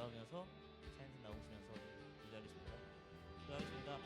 올라오면서 차인진 나오시면서 기다리십니다. 기다리십니다.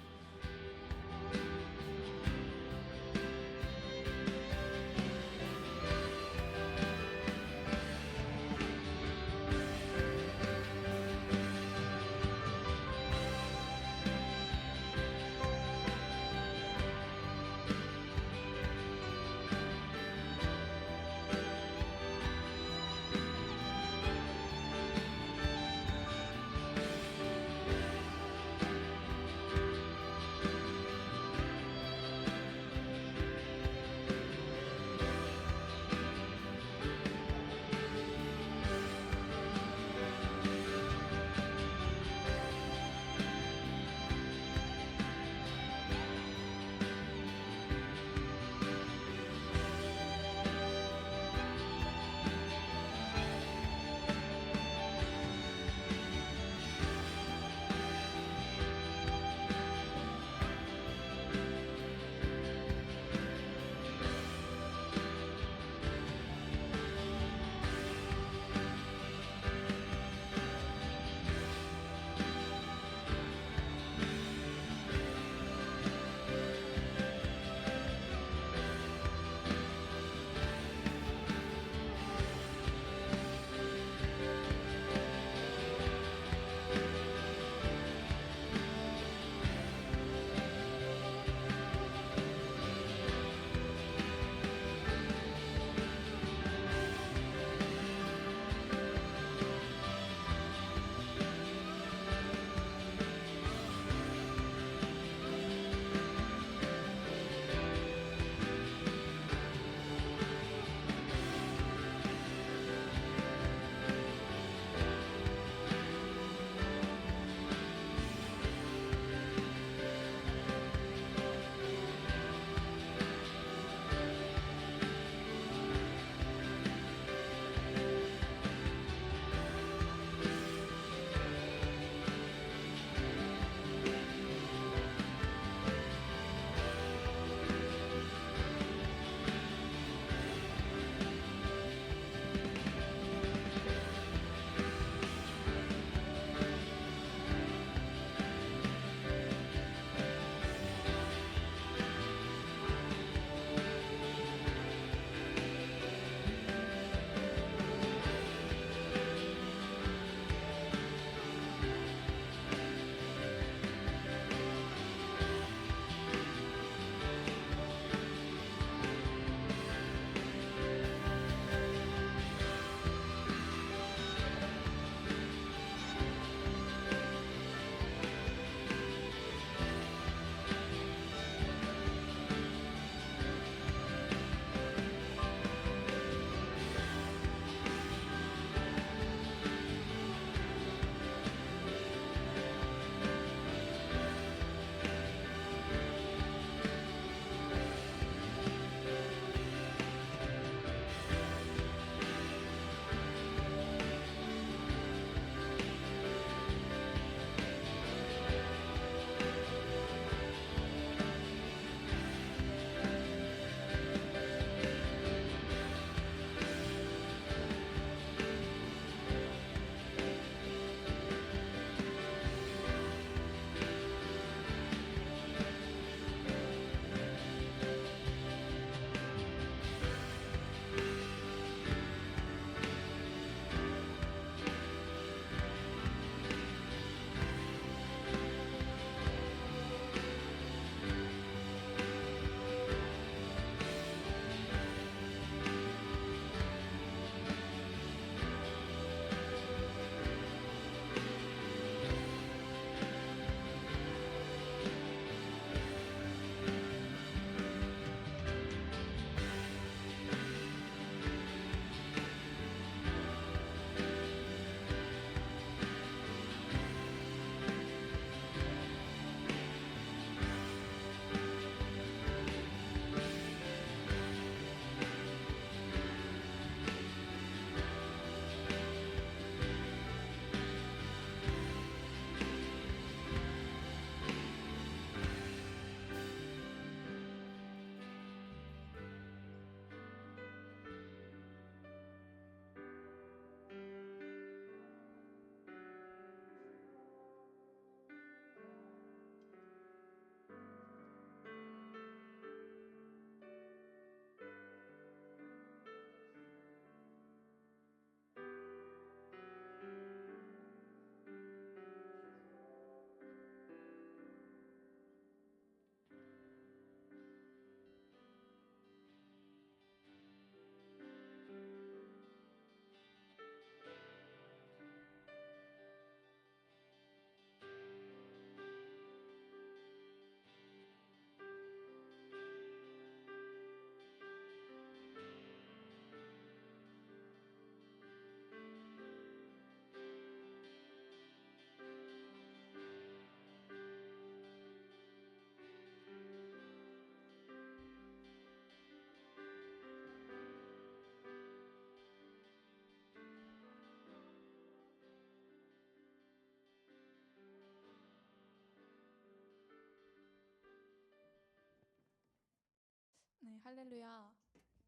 할렐루야.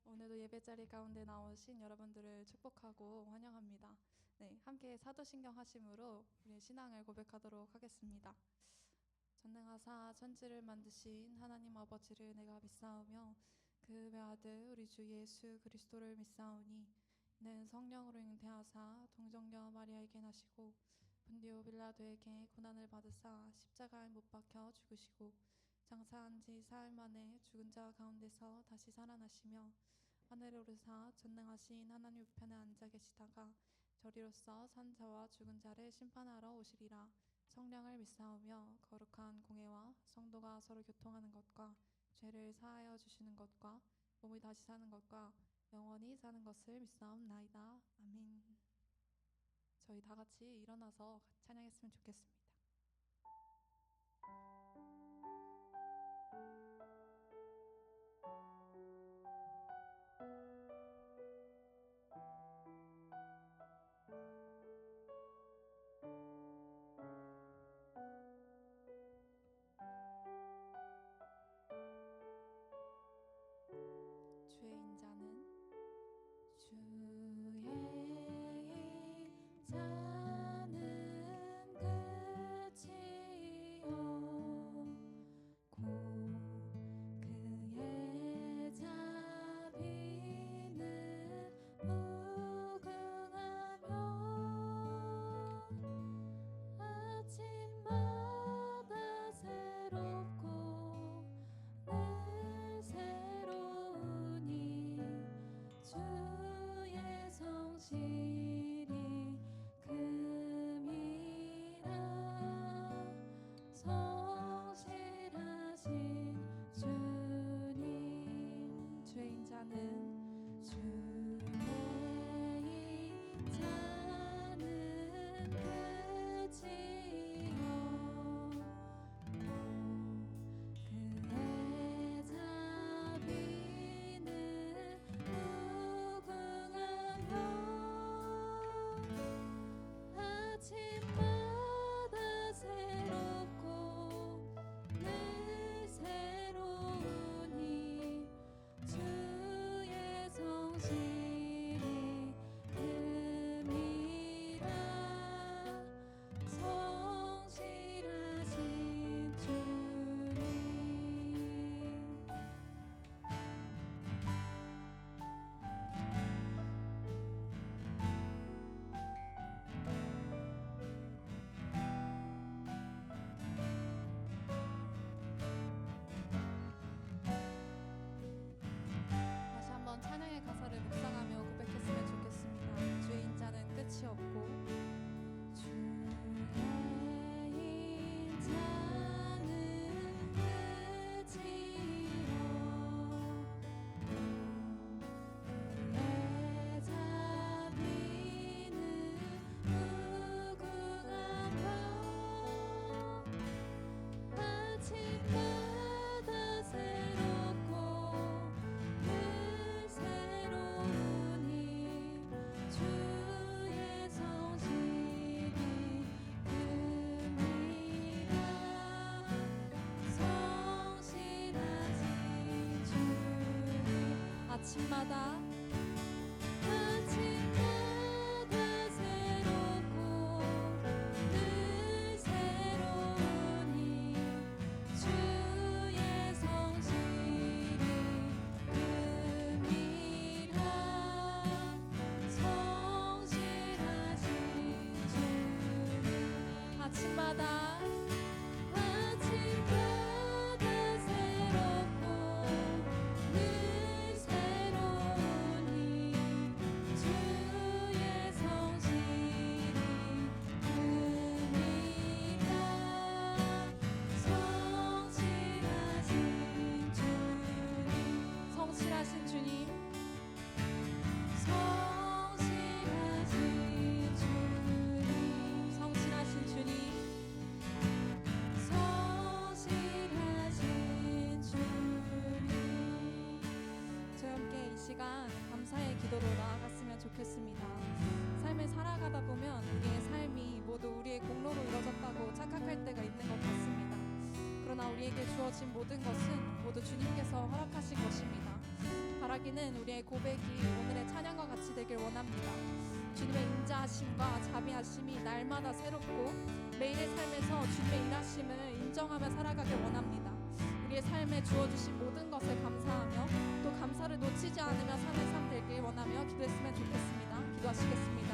오늘도 예배자리 가운데 나오신 여러분들을 축복하고 환영합니다. 네, 함께 사도신경 하심으로 우리의 신앙을 고백하도록 하겠습니다. 전능하사 천지를 만드신 하나님 아버지를 내가 믿사오며 그 외아들 우리 주 예수 그리스도를 믿사오니 이는 성령으로 잉태하사 동정녀 마리아에게 나시고 본디오 빌라도에게 고난을 받으사 십자가에 못 박혀 죽으시고 장사한 지 사흘 만에 죽은 자 가운데서 다시 살아나시며 하늘에 오르사 전능하신 하나님 우편에 앉아 계시다가 저리로서 산 자와 죽은 자를 심판하러 오시리라. 성령을 믿사오며 거룩한 공회와 성도가 서로 교통하는 것과 죄를 사하여 주시는 것과 몸이 다시 사는 것과 영원히 사는 것을 믿사옵나이다. 아멘. 저희 다 같이 일어나서 찬양했으면 좋겠습니다. 주의 인자는 끝이요 곧 그의 자비는 무궁하며 아침마다 새롭고 늘 새로우니 주의 성실이 큼이라. 성실하신 주님. 주의 인자는 끝이요 그의 자비는 무궁하며 아침마다 새롭고 늘 새로우니 주의 성실이 큼이라. 성실하신 주님. 다시 한번 찬양의 가사를 묵상하며 고백했으면 좋겠습니다. 주의 인자는 끝이 없고 주의 인자는 끝이요 그의 자비는 무궁하며 아침마다 새롭고 늘 새로우니 주의 성실이 큼이라. 성실하신 주님. 아침마다 새롭고 늘 새로우니 주의 성실이 큼이라. 성실하신 주님. 아침마다 새롭고 늘 새로우니 주의 성실이 큼이라. 성실하신 주님. 성실하신 주님. 성실하신 주님. 성실하신 주님. 성실하신 주님. 저희 함께 이 시간 감사의 기도로 나아갔으면 좋겠습니다. 삶을 살아가다 보면 우리의 삶이 모두 우리의 공로로 이루어졌다고 착각할 때가 있는 것 같습니다. 그러나 그러나 우리에게 주어진 모든 것은 모두 주님께서 허락하신 것입니다. 바라기는 우리의 고백이 오늘의 찬양과 같이 되길 원합니다. 주님의 인자하심과 자비하심이 날마다 새롭고 매일의 삶에서 주님의 일하심을 인정하며 살아가길 원합니다. 우리의 삶에 주어주신 모든 것에 감사하며 또 감사를 놓치지 않으며 사는 삶 되길 원하며 기도했으면 좋겠습니다. 기도하시겠습니다.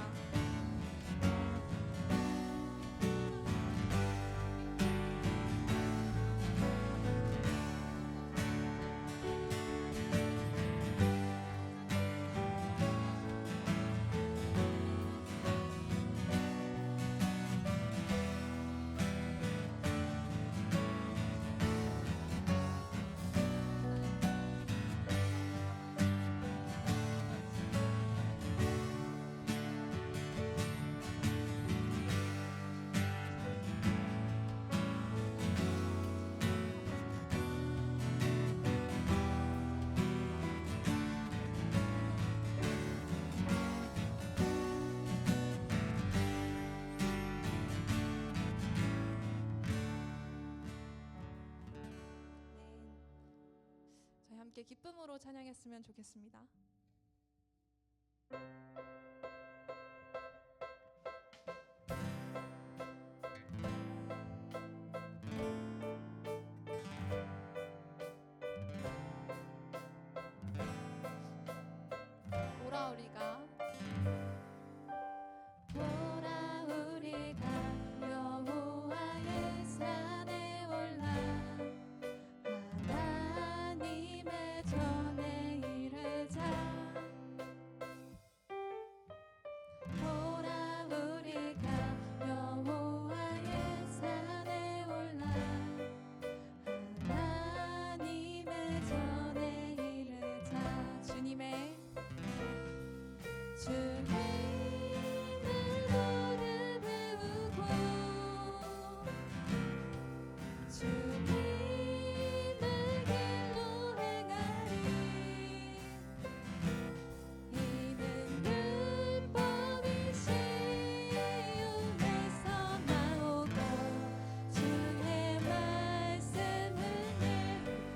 저희 함께 기쁨으로 찬양했으면 좋겠습니다. 오라 우리가 여호와의 산에 올라 하나님의 전에 이르자. 오라 우리가 여호와의 산에 올라 하나님의 전에 이르자. 주님을 노래 배우고 주님의 길로 행하리. 이는 율법이 시온에서 나오고 주의 말씀은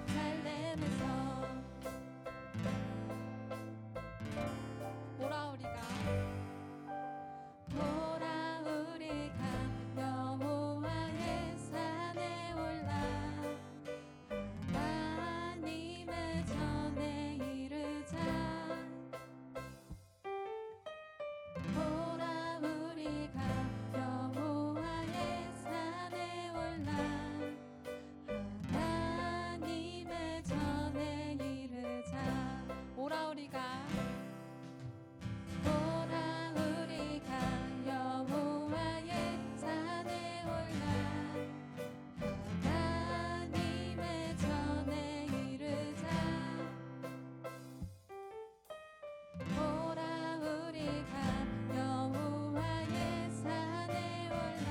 예루살렘에서. 오라 우리가 여호와의 산에 올라 하나님의 전에 이르자. 오라 우리가 여호와의 산에 올라 하나님의 전에 이르자. 오라 우리가 여호와의 산에 올라 하나님의 전에 이르자. 오라 우리가 여호와의 산에 올라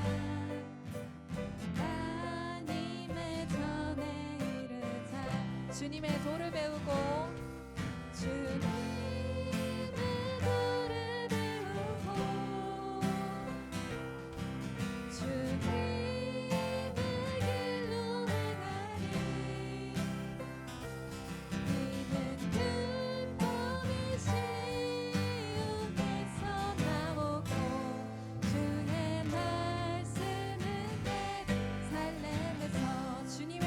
하나님의 전에 이르자. 주님의 도를 배우고 주님의 도를 배우고 주님의 길로 행하리. 이는 율법이 시온에서 나오고 주의 말씀은 예루살렘에서. 주님의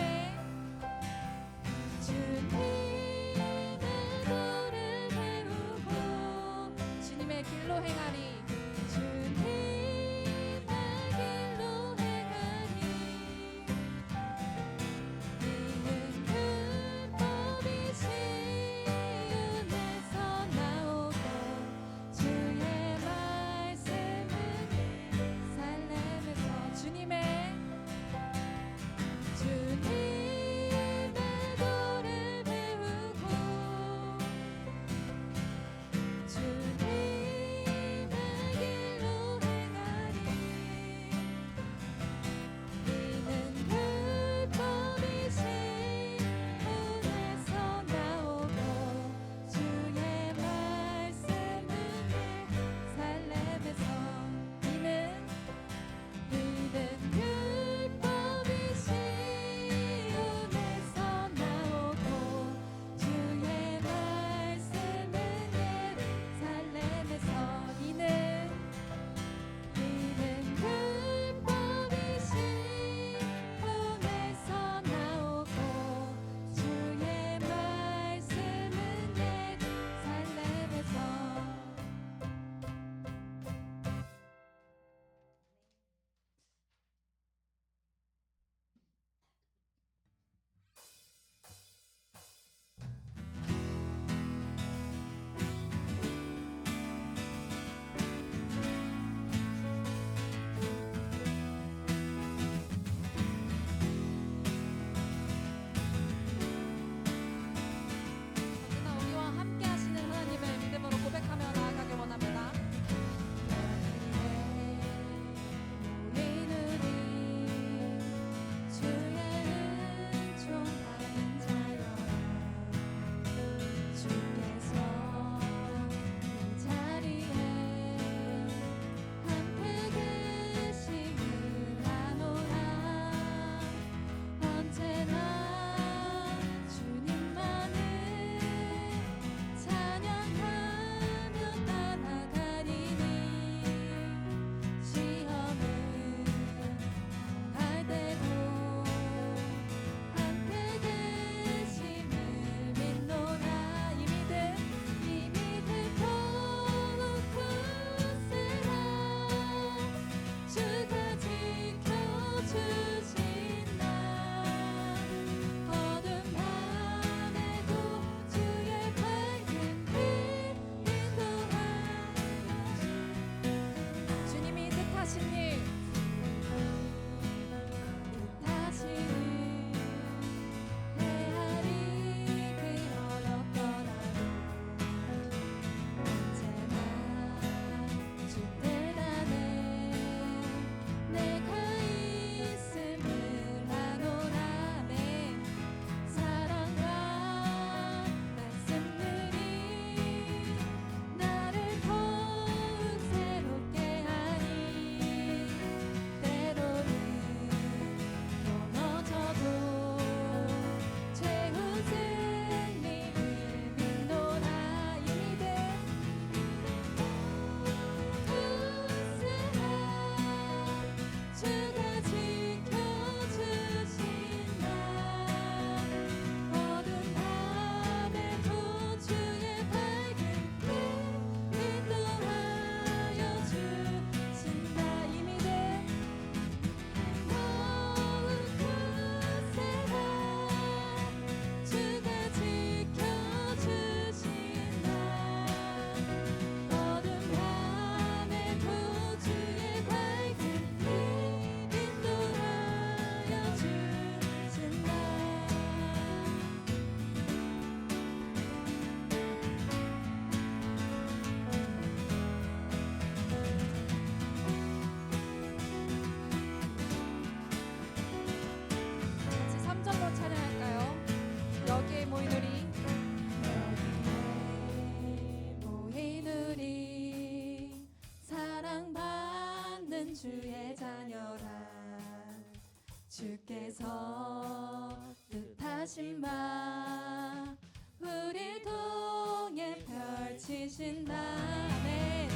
주께서 뜻하신 바 우리 통해 펼치신다. 아멘.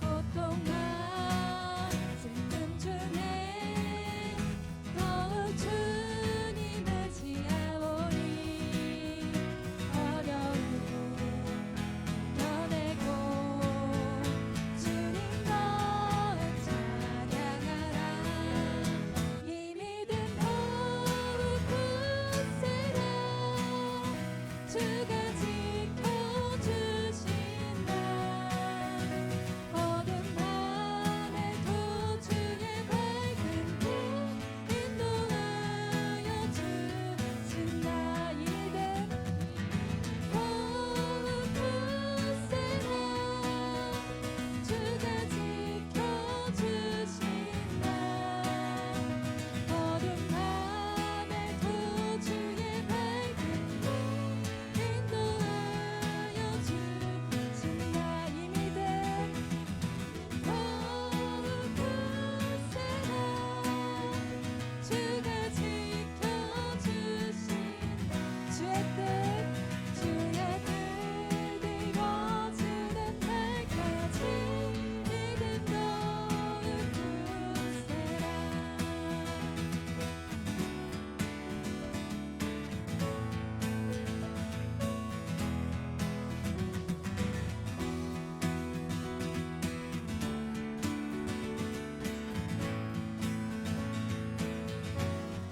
고통과 슬픔 중에 더욱 주님을 지아오니 어려움을 이겨내고 주님 너를 찬양하라. 이 믿음 더욱 굳세라. 주가 지켜주신다. 어둠 밤에도 주의 밝은 빛 인도하여 주신다. 이 믿음 더욱 굳세라. 주가 지켜주신다. 어둠 밤에도 주의 밝은 빛 인도하여 주신다. 이 믿음 더욱 굳세라. 주가 지켜주신다. 주의 뜻 이루어지는 날까지 믿음 더욱 굳세라.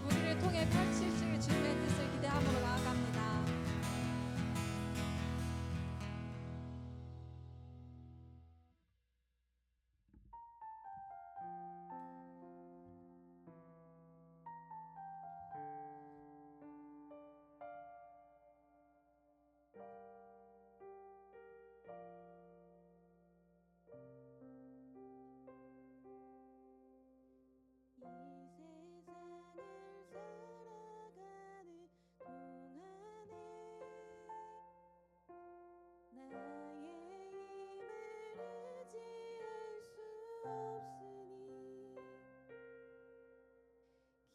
우리를 통해 펼치실 주님의 뜻을 기대함으로 나아갑니다. 이 세상을 살아가는 동안에 나의 힘을 의지할 수 없으니 기도하고 낙심하지 말 것은 주께서 참 소망이 되심이라. 하나님의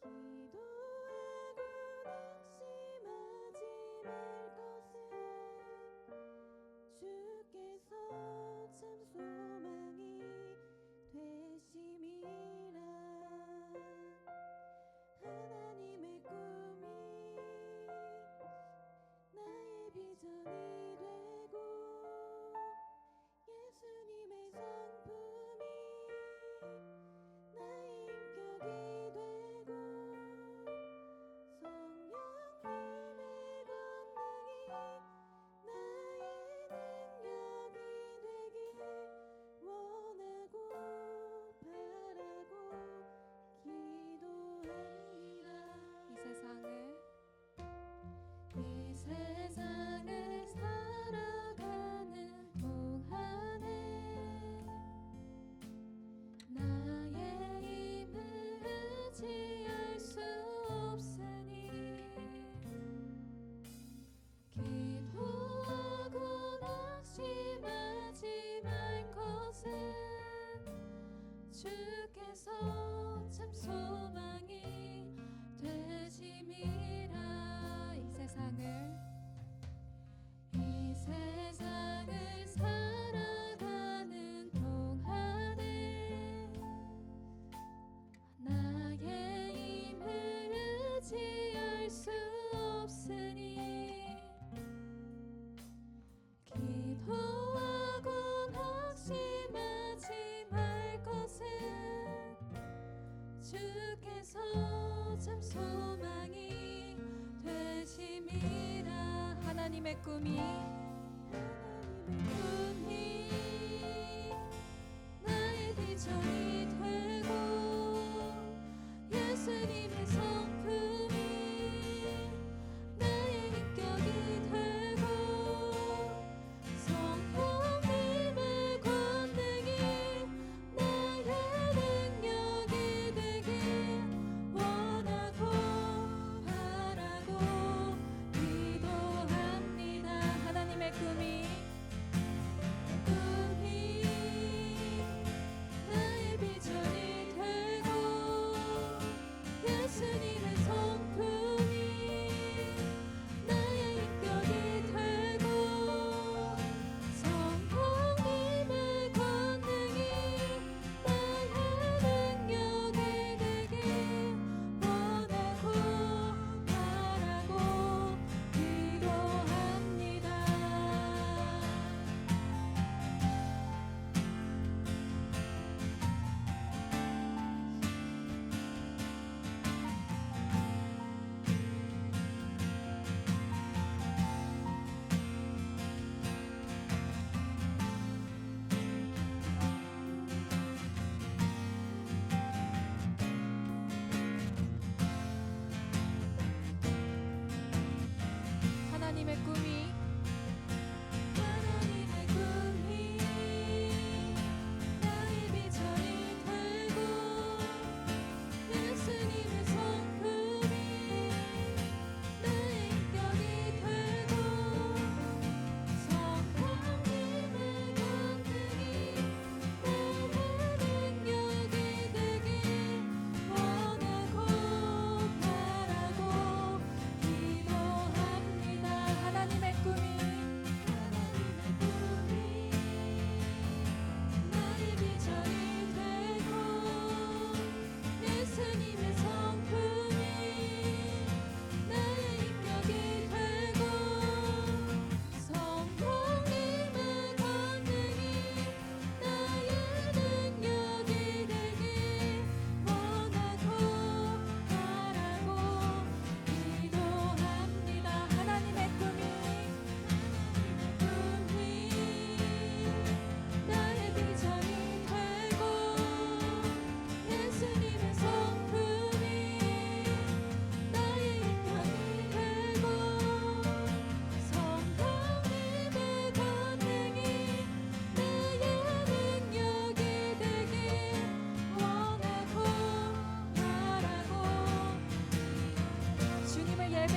꿈이 나의 비전이 되고 예수님의 성품이 나의 인격이 되고 성령님의 권능이 나의 능력이 되길 원하고 바라고 기도합니다. 이 세상을 살아가는 동안에 나의 힘을 의지할 수 없으니 기도하고 낙심하지 말 것은 주께서 참 소망이 되심이라. 이 세상을 살아가는 동안에 나의 힘을 의지할 수 없으니 기도하고 낙심하지 말 것은 주께서 참 소망이 되심이라. 하나님의 꿈이 나의 비전이 되고 예수님의 성품이 나의 인격이 되고 성령님의 권능이 나의 능력이 되길 원하고 바라고 기도합니다. 하나님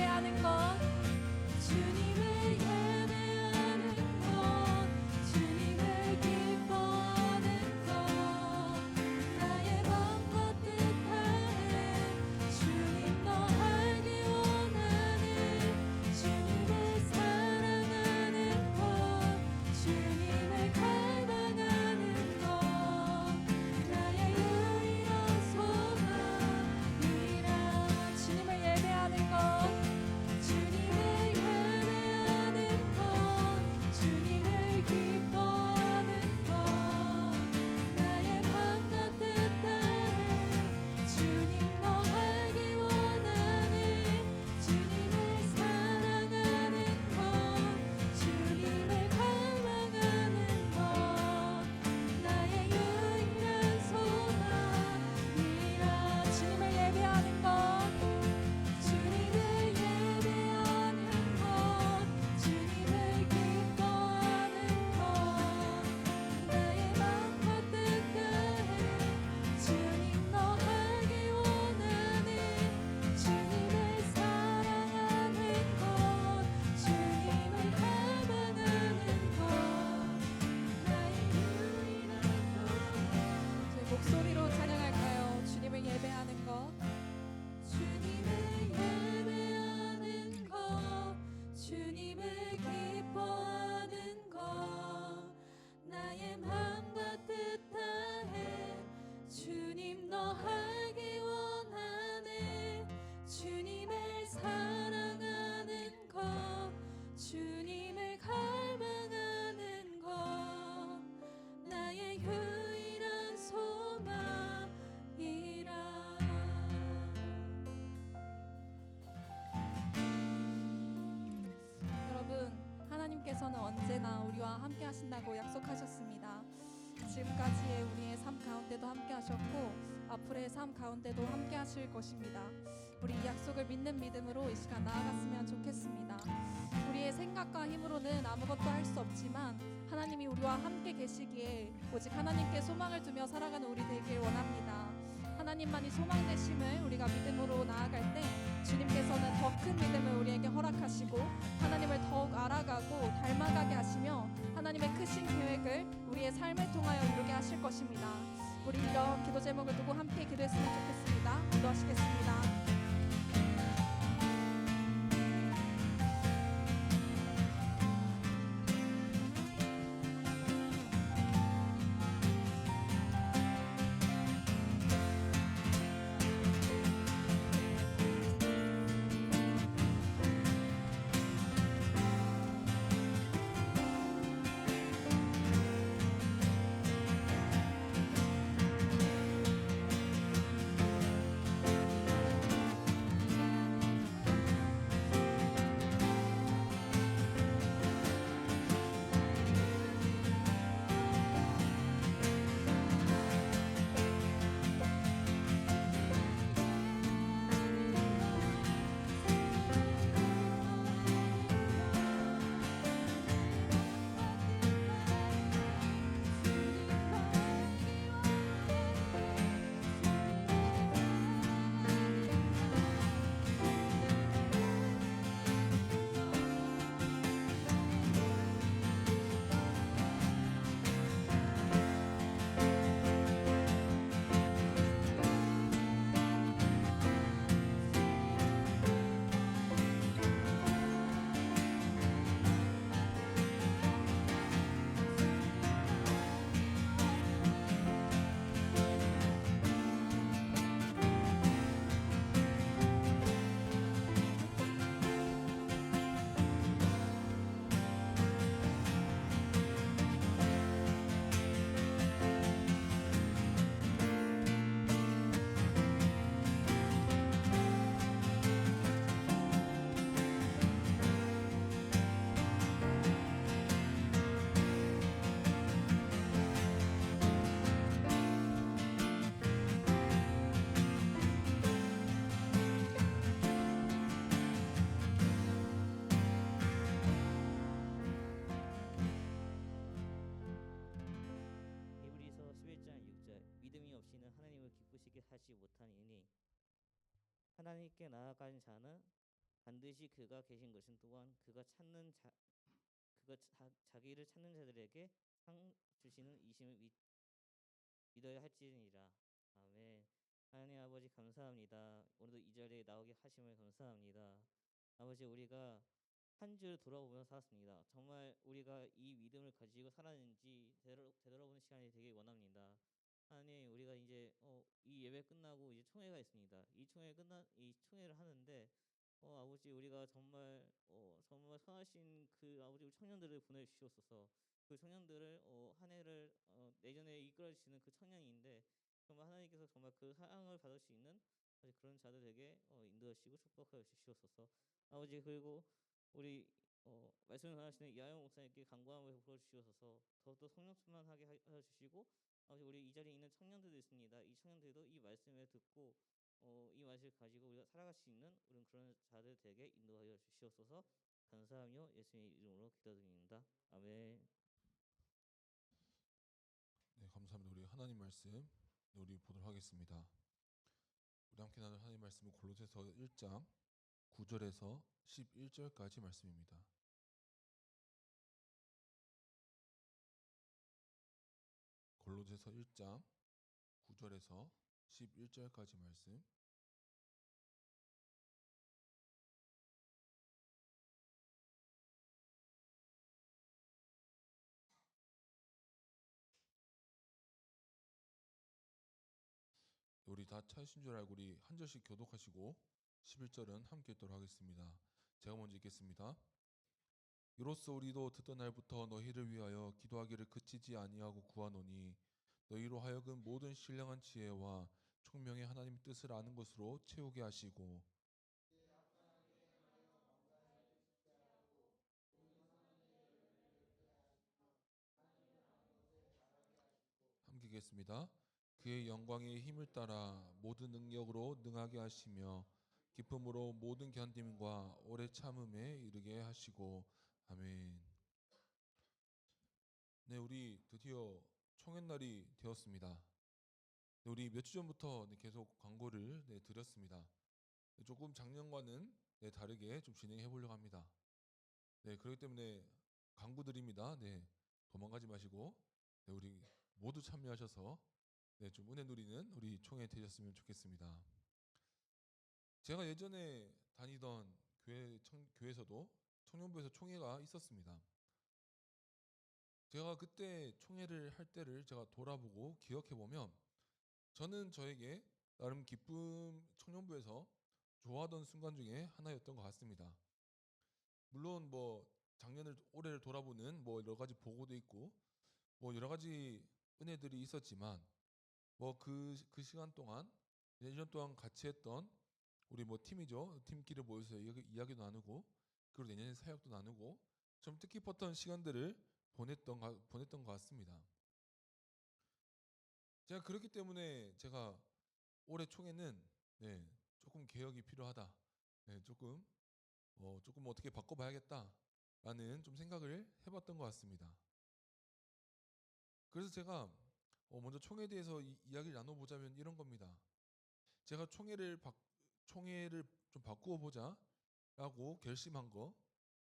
예배하는 것 주님을 예배하는 것 주님을 기뻐하는 것 나의 맘과 뜻 다해 주님 너 알기 원하는 주님을 사랑하는 것 주님을 갈망하는 것 나의 유일한 소망이라 주님을 예배하는 것 주님을 예배하는 것 주님을 기뻐하는 것 나의 맘과 뜻 다해 주님 너 알기 원하는 주님을 사랑하는 것 주님을 갈망하는 것 나의 유일한 소망이라 주님을 예배하는 것 주님을 예배하는 것 주님을 기뻐하는 것 나의 맘과 뜻 다해 주님 너 알기 원하는 주님을 사랑하는 것 주님을 갈망하는 것 나의 유일한 소망 저희 목소리로 찬양할까요? 주님을 예배하는 것 주님을 예배하는 것 주님을 기뻐하는 것 나의 맘과 뜻 다해 주님 너 알기 원하네 주님을 사랑하는 것 주님을 갈망하는 것 나의 유일한 소망이라 여러분, 하나님께서는 언제나 우리와 함께 하신다고 약속하셨습니다. 지금까지의 우리의 삶 가운데도 함께 하셨고 앞으로의 삶 가운데도 함께 하실 것입니다. 우리 이 약속을 믿는 믿음으로 이 시간 나아갔으면 좋겠습니다. 우리의 생각과 힘으로는 아무것도 할 수 없지만 하나님이 우리와 함께 계시기에 오직 하나님께 소망을 두며 살아가는 우리 되길 원합니다. 하나님만이 소망 되심을 우리가 믿음으로 나아갈 때 주님께서는 더 큰 믿음을 우리에게 허락하시고 하나님을 더욱 알아가고 닮아가게 하시며 하나님의 크신 계획을 우리의 삶을 통하여 이루게 하실 것입니다. 우리 이런 기도 제목을 두고 함께 기도했으면 좋겠습니다. 기도하시겠습니다. 하나님께 나아간 자는 반드시 그가 계신 것은 또한 자기를 찾는 자들에게 상 주시는 이심을 믿어야 할지니라. 아멘. 하나님 아버지 감사합니다. 오늘도 이 자리에 나오게 하심을 감사합니다. 아버지, 우리가 한 주를 돌아보며 살았습니다. 정말 우리가 이 믿음을 가지고 살았는지 되돌아보는 시간이 되게 원합니다. 하나님, 우리가 이제 이 예배 끝나고 이제 총회가 있습니다. 이 총회를 하는데 아버지, 우리가 정말 선하신 그 아버지 우리 청년들을 보내주시옵소서. 그 청년들을 한 해를 내년에 이끌어 주시는 그 청년인데 정말 하나님께서 정말 그 사랑을 받을 수 있는 아버지 그런 자들에게 인도하시고 축복하여 주시옵소서. 아버지, 그리고 우리 말씀을 전하시는 이하영 목사님께 간구함을 베풀어 주시옵소서. 더욱더 성령 충만하게 하여 주시고 아버지, 우리 이 자리에 있는 청년들도 있습니다. 이 청년들도 이 말씀을 듣고 이 말씀을 가지고 우리가 살아갈 수 있는 그런 자들 되게 인도하여 주시옵소서. 감사하며 예수님의 이름으로 기도드립니다. 아멘. 네, 감사합니다. 우리 하나님 말씀 우리 보도록 하겠습니다. 우리 함께 나눌 하나님 말씀은 골로새서 1장 9절에서 11절까지 말씀입니다. 골로새서 1장 9절에서 11절까지 말씀. 우리 다 찾으신 줄 알고 우리 한 절씩 교독하시고 11절은 함께 읽도록 하겠습니다. 제가 먼저 읽겠습니다. 이로써 우리도 듣던 날부터 너희를 위하여 기도하기를 그치지 아니하고 구하노니 너희로 하여금 모든 신령한 지혜와 총명의 하나님의 뜻을 아는 것으로 채우게 하시고 함께 읽겠습니다. 그의 영광의 힘을 따라 모든 능력으로 능하게 하시며 기쁨으로 모든 견딤과 오래 참음에 이르게 하시고 아멘. 네, 우리 드디어 총회날이 되었습니다. 네, 우리 몇 주 전부터 계속 광고를 드렸습니다. 조금 작년과는 다르게 좀 진행해 보려고 합니다. 네, 그렇기 때문에 광고드립니다. 네, 도망가지 마시고 우리 모두 참여하셔서 좀 은혜 누리는 우리 총회 되셨으면 좋겠습니다. 제가 예전에 다니던 교회에서도 청년부에서 총회가 있었습니다. 제가 그때 총회를 할 때를 제가 돌아보고 기억해 보면 저는 저에게 나름 기쁨, 청년부에서 좋아하던 순간 중에 하나였던 것 같습니다. 물론 올해를 돌아보는 여러 가지 보고도 있고 여러 가지 은혜들이 있었지만 그 시간 동안 1년 동안 같이 했던 우리 팀이죠. 팀끼리 모여서 이야기도 나누고 그리고 내년에 사역도 나누고 좀 뜻깊었던 시간들을 보냈던 것 같습니다. 제가 그렇기 때문에 제가 올해 총회는 조금 개혁이 필요하다. 조금 어떻게 바꿔봐야겠다라는 좀 생각을 해봤던 것 같습니다. 그래서 제가 먼저 총회에 대해서 이야기를 나눠보자면 이런 겁니다. 제가 총회를 좀 바꾸어 보자라고 결심한 거,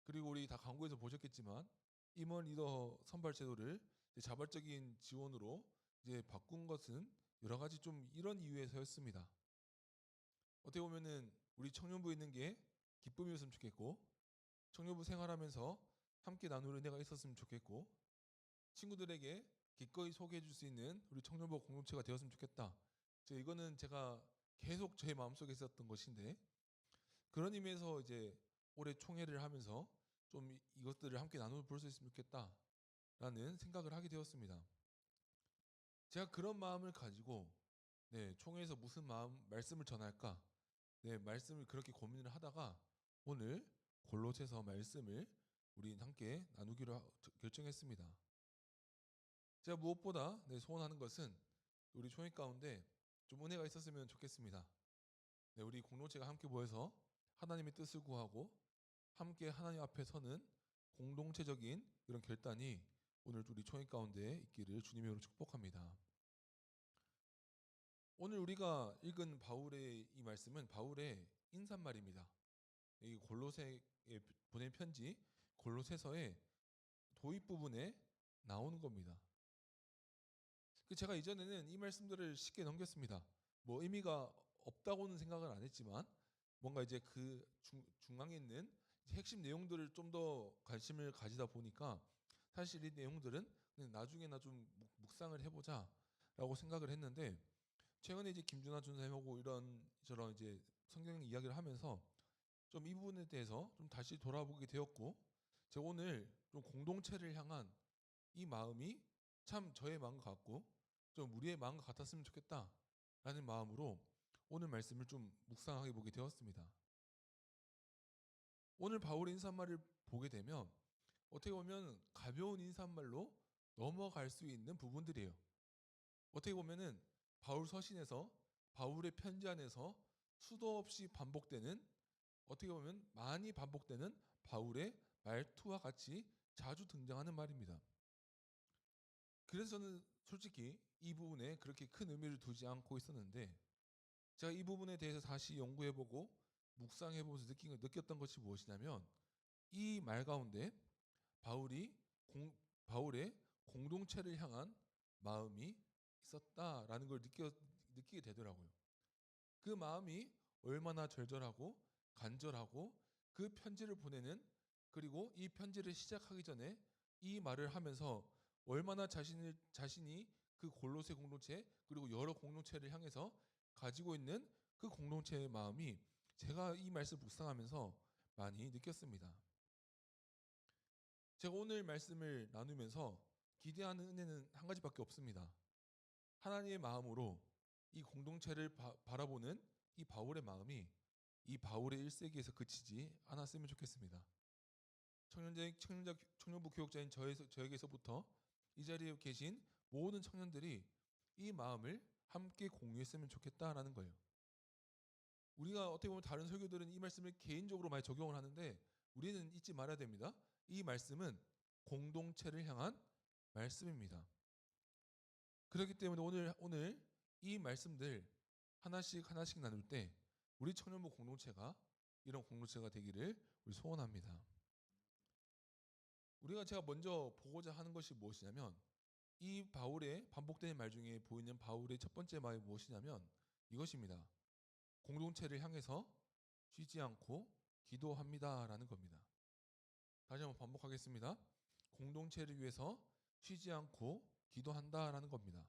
그리고 우리 다 광고에서 보셨겠지만 임원 리더 선발 제도를 자발적인 지원으로 이제 바꾼 것은 여러 가지 좀 이런 이유에서였습니다. 어떻게 보면은 우리 청년부에 있는 게 기쁨이었으면 좋겠고, 청년부 생활하면서 함께 나눌 은혜가 있었으면 좋겠고, 친구들에게 기꺼이 소개해 줄 수 있는 우리 청년부 공동체가 되었으면 좋겠다. 이거는 제가 계속 제 마음속에 있었던 것인데, 그런 의미에서 이제 올해 총회를 하면서 좀 이것들을 함께 나눠 볼 수 있으면 좋겠다라는 생각을 하게 되었습니다. 제가 그런 마음을 가지고 총회에서 무슨 말씀을 전할까? 말씀을 그렇게 고민을 하다가 오늘 골로새서 말씀을 우리 함께 나누기로 결정했습니다. 제가 무엇보다 소원하는 것은 우리 총회 가운데 좀 은혜가 있었으면 좋겠습니다. 우리 공동체가 함께 모여서 하나님의 뜻을 구하고 함께 하나님 앞에 서는 공동체적인 이런 결단이 오늘 우리 총회 가운데 있기를 주님의 이름으로 축복합니다. 오늘 우리가 읽은 바울의 이 말씀은 바울의 인사말입니다. 이 골로새에 보낸 편지 골로새서의 도입 부분에 나오는 겁니다. 제가 이전에는 이 말씀들을 쉽게 넘겼습니다. 뭐 의미가 없다고는 생각을 안 했지만 뭔가 이제 그 중앙에 있는 핵심 내용들을 좀 더 관심을 가지다 보니까 사실 이 내용들은 그냥 나중에나 좀 묵상을 해보자라고 생각을 했는데 최근에 이제 김준하 전사님하고 이런 저런 이제 성경 이야기를 하면서 좀 이 부분에 대해서 좀 다시 돌아보게 되었고 제가 오늘 좀 공동체를 향한 이 마음이 참 저의 마음 같고 좀 우리의 마음과 같았으면 좋겠다라는 마음으로 오늘 말씀을 좀 묵상하게 보게 되었습니다. 오늘 바울의 인사말을 보게 되면 어떻게 보면 가벼운 인사말로 넘어갈 수 있는 부분들이에요. 어떻게 보면은 바울 서신에서 바울의 편지 안에서 수도 없이 반복되는 어떻게 보면 많이 반복되는 바울의 말투와 같이 자주 등장하는 말입니다. 그래서 저는 솔직히 이 부분에 그렇게 큰 의미를 두지 않고 있었는데 제가 이 부분에 대해서 다시 연구해보고 묵상해보면서 느꼈던 것이 무엇이냐면 이 말 가운데 바울의 공동체를 향한 마음이 있었다라는 걸 느끼게 되더라고요. 그 마음이 얼마나 절절하고 간절하고 그 편지를 보내는 그리고 이 편지를 시작하기 전에 이 말을 하면서 얼마나 자신이 그 골로새 공동체 그리고 여러 공동체를 향해서 가지고 있는 그 공동체의 마음이 제가 이 말씀을 묵상하면서 많이 느꼈습니다. 제가 오늘 말씀을 나누면서 기대하는 은혜는 한 가지밖에 없습니다. 하나님의 마음으로 이 공동체를 바라보는 이 바울의 마음이 이 바울의 1세기에서 그치지 않았으면 좋겠습니다. 청년부 교육자인 저에게서부터 이 자리에 계신 모든 청년들이 이 마음을 함께 공유했으면 좋겠다라는 거예요. 우리가 어떻게 보면 다른 설교들은 이 말씀을 개인적으로 많이 적용을 하는데 우리는 잊지 말아야 됩니다. 이 말씀은 공동체를 향한 말씀입니다. 그렇기 때문에 오늘 이 말씀들 하나씩 나눌 때 우리 청년부 공동체가 이런 공동체가 되기를 우리 소원합니다. 제가 먼저 보고자 하는 것이 무엇이냐면 이 바울의 반복되는 말 중에 보이는 바울의 첫 번째 말이 무엇이냐면 이것입니다. 공동체를 향해서 쉬지 않고 기도합니다라는 겁니다. 다시 한번 반복하겠습니다. 공동체를 위해서 쉬지 않고 기도한다라는 겁니다.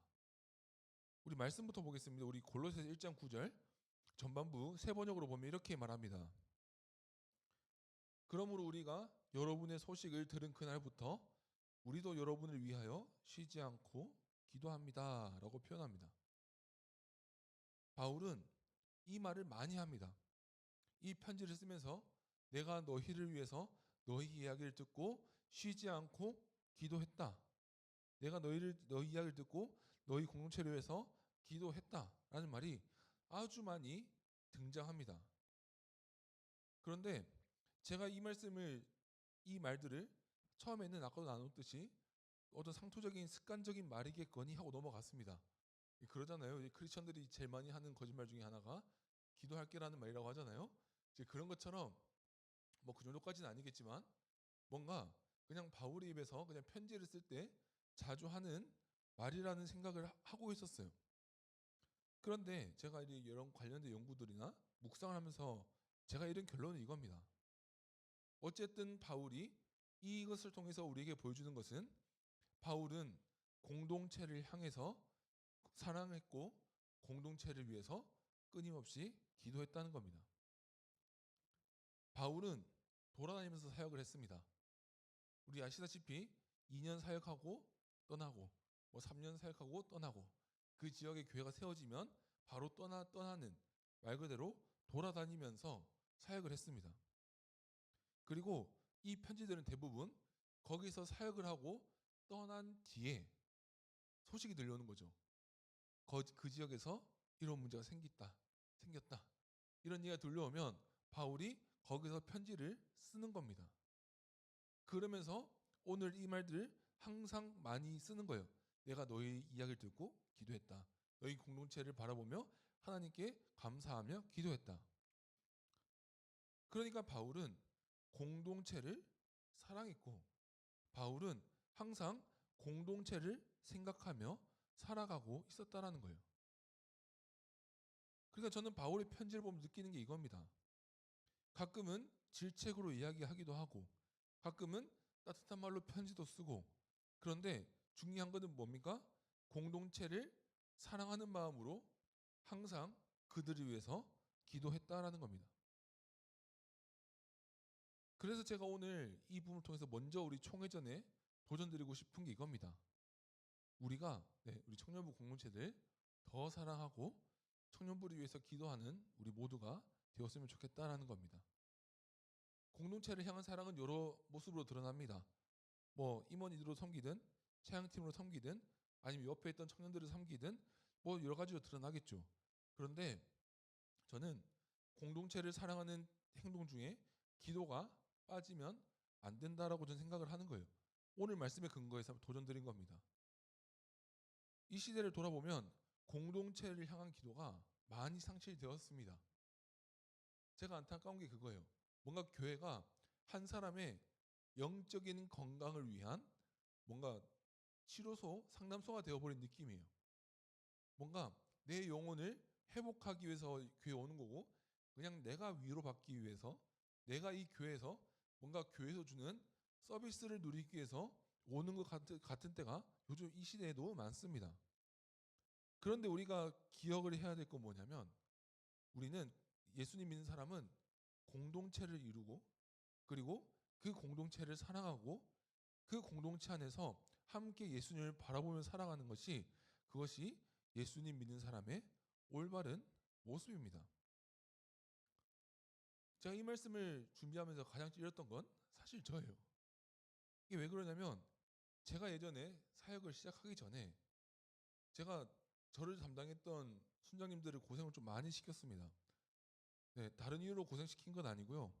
우리 말씀부터 보겠습니다. 우리 골로새서 1장 9절 전반부 세 번역으로 보면 이렇게 말합니다. 그러므로 우리가 여러분의 소식을 들은 그날부터 우리도 여러분을 위하여 쉬지 않고 기도합니다 라고 표현합니다. 바울은 이 말을 많이 합니다. 이 편지를 쓰면서 내가 너희를 위해서 너희 이야기를 듣고 쉬지 않고 기도했다. 내가 너희 이야기를 듣고 너희 공동체를 위해서 기도했다라는 말이 아주 많이 등장합니다. 그런데 제가 이 말들을 처음에는 아까도 나눴듯이 어떤 상투적인 습관적인 말이겠거니 하고 넘어갔습니다. 그러잖아요. 크리스천들이 제일 많이 하는 거짓말 중에 하나가 기도할게라는 말이라고 하잖아요. 이제 그런 것처럼 뭐 그 정도까지는 아니겠지만 뭔가 그냥 바울의 입에서 그냥 편지를 쓸 때 자주 하는 말이라는 생각을 하고 있었어요. 그런데 제가 이제 이런 관련된 연구들이나 묵상을 하면서 제가 이런 결론은 이겁니다. 어쨌든 바울이 이것을 통해서 우리에게 보여주는 것은 바울은 공동체를 향해서 사랑했고 공동체를 위해서 끊임없이 기도했다는 겁니다. 바울은 돌아다니면서 사역을 했습니다. 우리 아시다시피 2년 사역하고 떠나고 3년 사역하고 떠나고 그 지역에 교회가 세워지면 바로 떠나는 말 그대로 돌아다니면서 사역을 했습니다. 그리고 이 편지들은 대부분 거기서 사역을 하고 떠난 뒤에 소식이 들려오는 거죠. 그 지역에서 이런 문제가 생겼다. 이런 얘기가 들려오면 바울이 거기서 편지를 쓰는 겁니다. 그러면서 오늘 이 말들을 항상 많이 쓰는 거예요. 내가 너희 이야기를 듣고 기도했다. 너희 공동체를 바라보며 하나님께 감사하며 기도했다. 그러니까 바울은 공동체를 사랑했고 바울은 항상 공동체를 생각하며 살아가고 있었다라는 거예요. 그러니까 저는 바울의 편지를 보면 느끼는 게 이겁니다. 가끔은 질책으로 이야기하기도 하고 가끔은 따뜻한 말로 편지도 쓰고 그런데 중요한 것은 뭡니까? 공동체를 사랑하는 마음으로 항상 그들을 위해서 기도했다라는 겁니다. 그래서 제가 오늘 이 부분을 통해서 먼저 우리 총회전에 도전드리고 싶은 게 이겁니다. 우리가 우리 청년부 공동체들 더 사랑하고 청년부를 위해서 기도하는 우리 모두가 되었으면 좋겠다라는 겁니다. 공동체를 향한 사랑은 여러 모습으로 드러납니다. 뭐 임원이들로 섬기든 차양팀으로 섬기든 아니면 옆에 있던 청년들을 섬기든 뭐 여러 가지로 드러나겠죠. 그런데 저는 공동체를 사랑하는 행동 중에 기도가 빠지면 안 된다라고 저는 생각을 하는 거예요. 오늘 말씀에 근거해서 도전드린 겁니다. 이 시대를 돌아보면 공동체를 향한 기도가 많이 상실되었습니다. 제가 안타까운 게 그거예요. 뭔가 교회가 한 사람의 영적인 건강을 위한 뭔가 치료소, 상담소가 되어버린 느낌이에요. 뭔가 내 영혼을 회복하기 위해서 교회에 오는 거고 그냥 내가 위로받기 위해서 내가 이 교회에서 뭔가 교회에서 주는 서비스를 누리기 위해서 오는 것 같은 때가 요즘 이 시대에 너무 많습니다. 그런데 우리가 기억을 해야 될 건 뭐냐면 우리는 예수님 믿는 사람은 공동체를 이루고 그리고 그 공동체를 사랑하고 그 공동체 안에서 함께 예수님을 바라보며 살아가는 것이 그것이 예수님 믿는 사람의 올바른 모습입니다. 제가 이 말씀을 준비하면서 가장 찔렸던 건 사실 저예요. 이게 왜 그러냐면 제가 예전에 사역을 시작하기 전에 제가 저를 담당했던 순장님들을 고생을 좀 많이 시켰습니다. 다른 이유로 고생시킨 건 아니고요.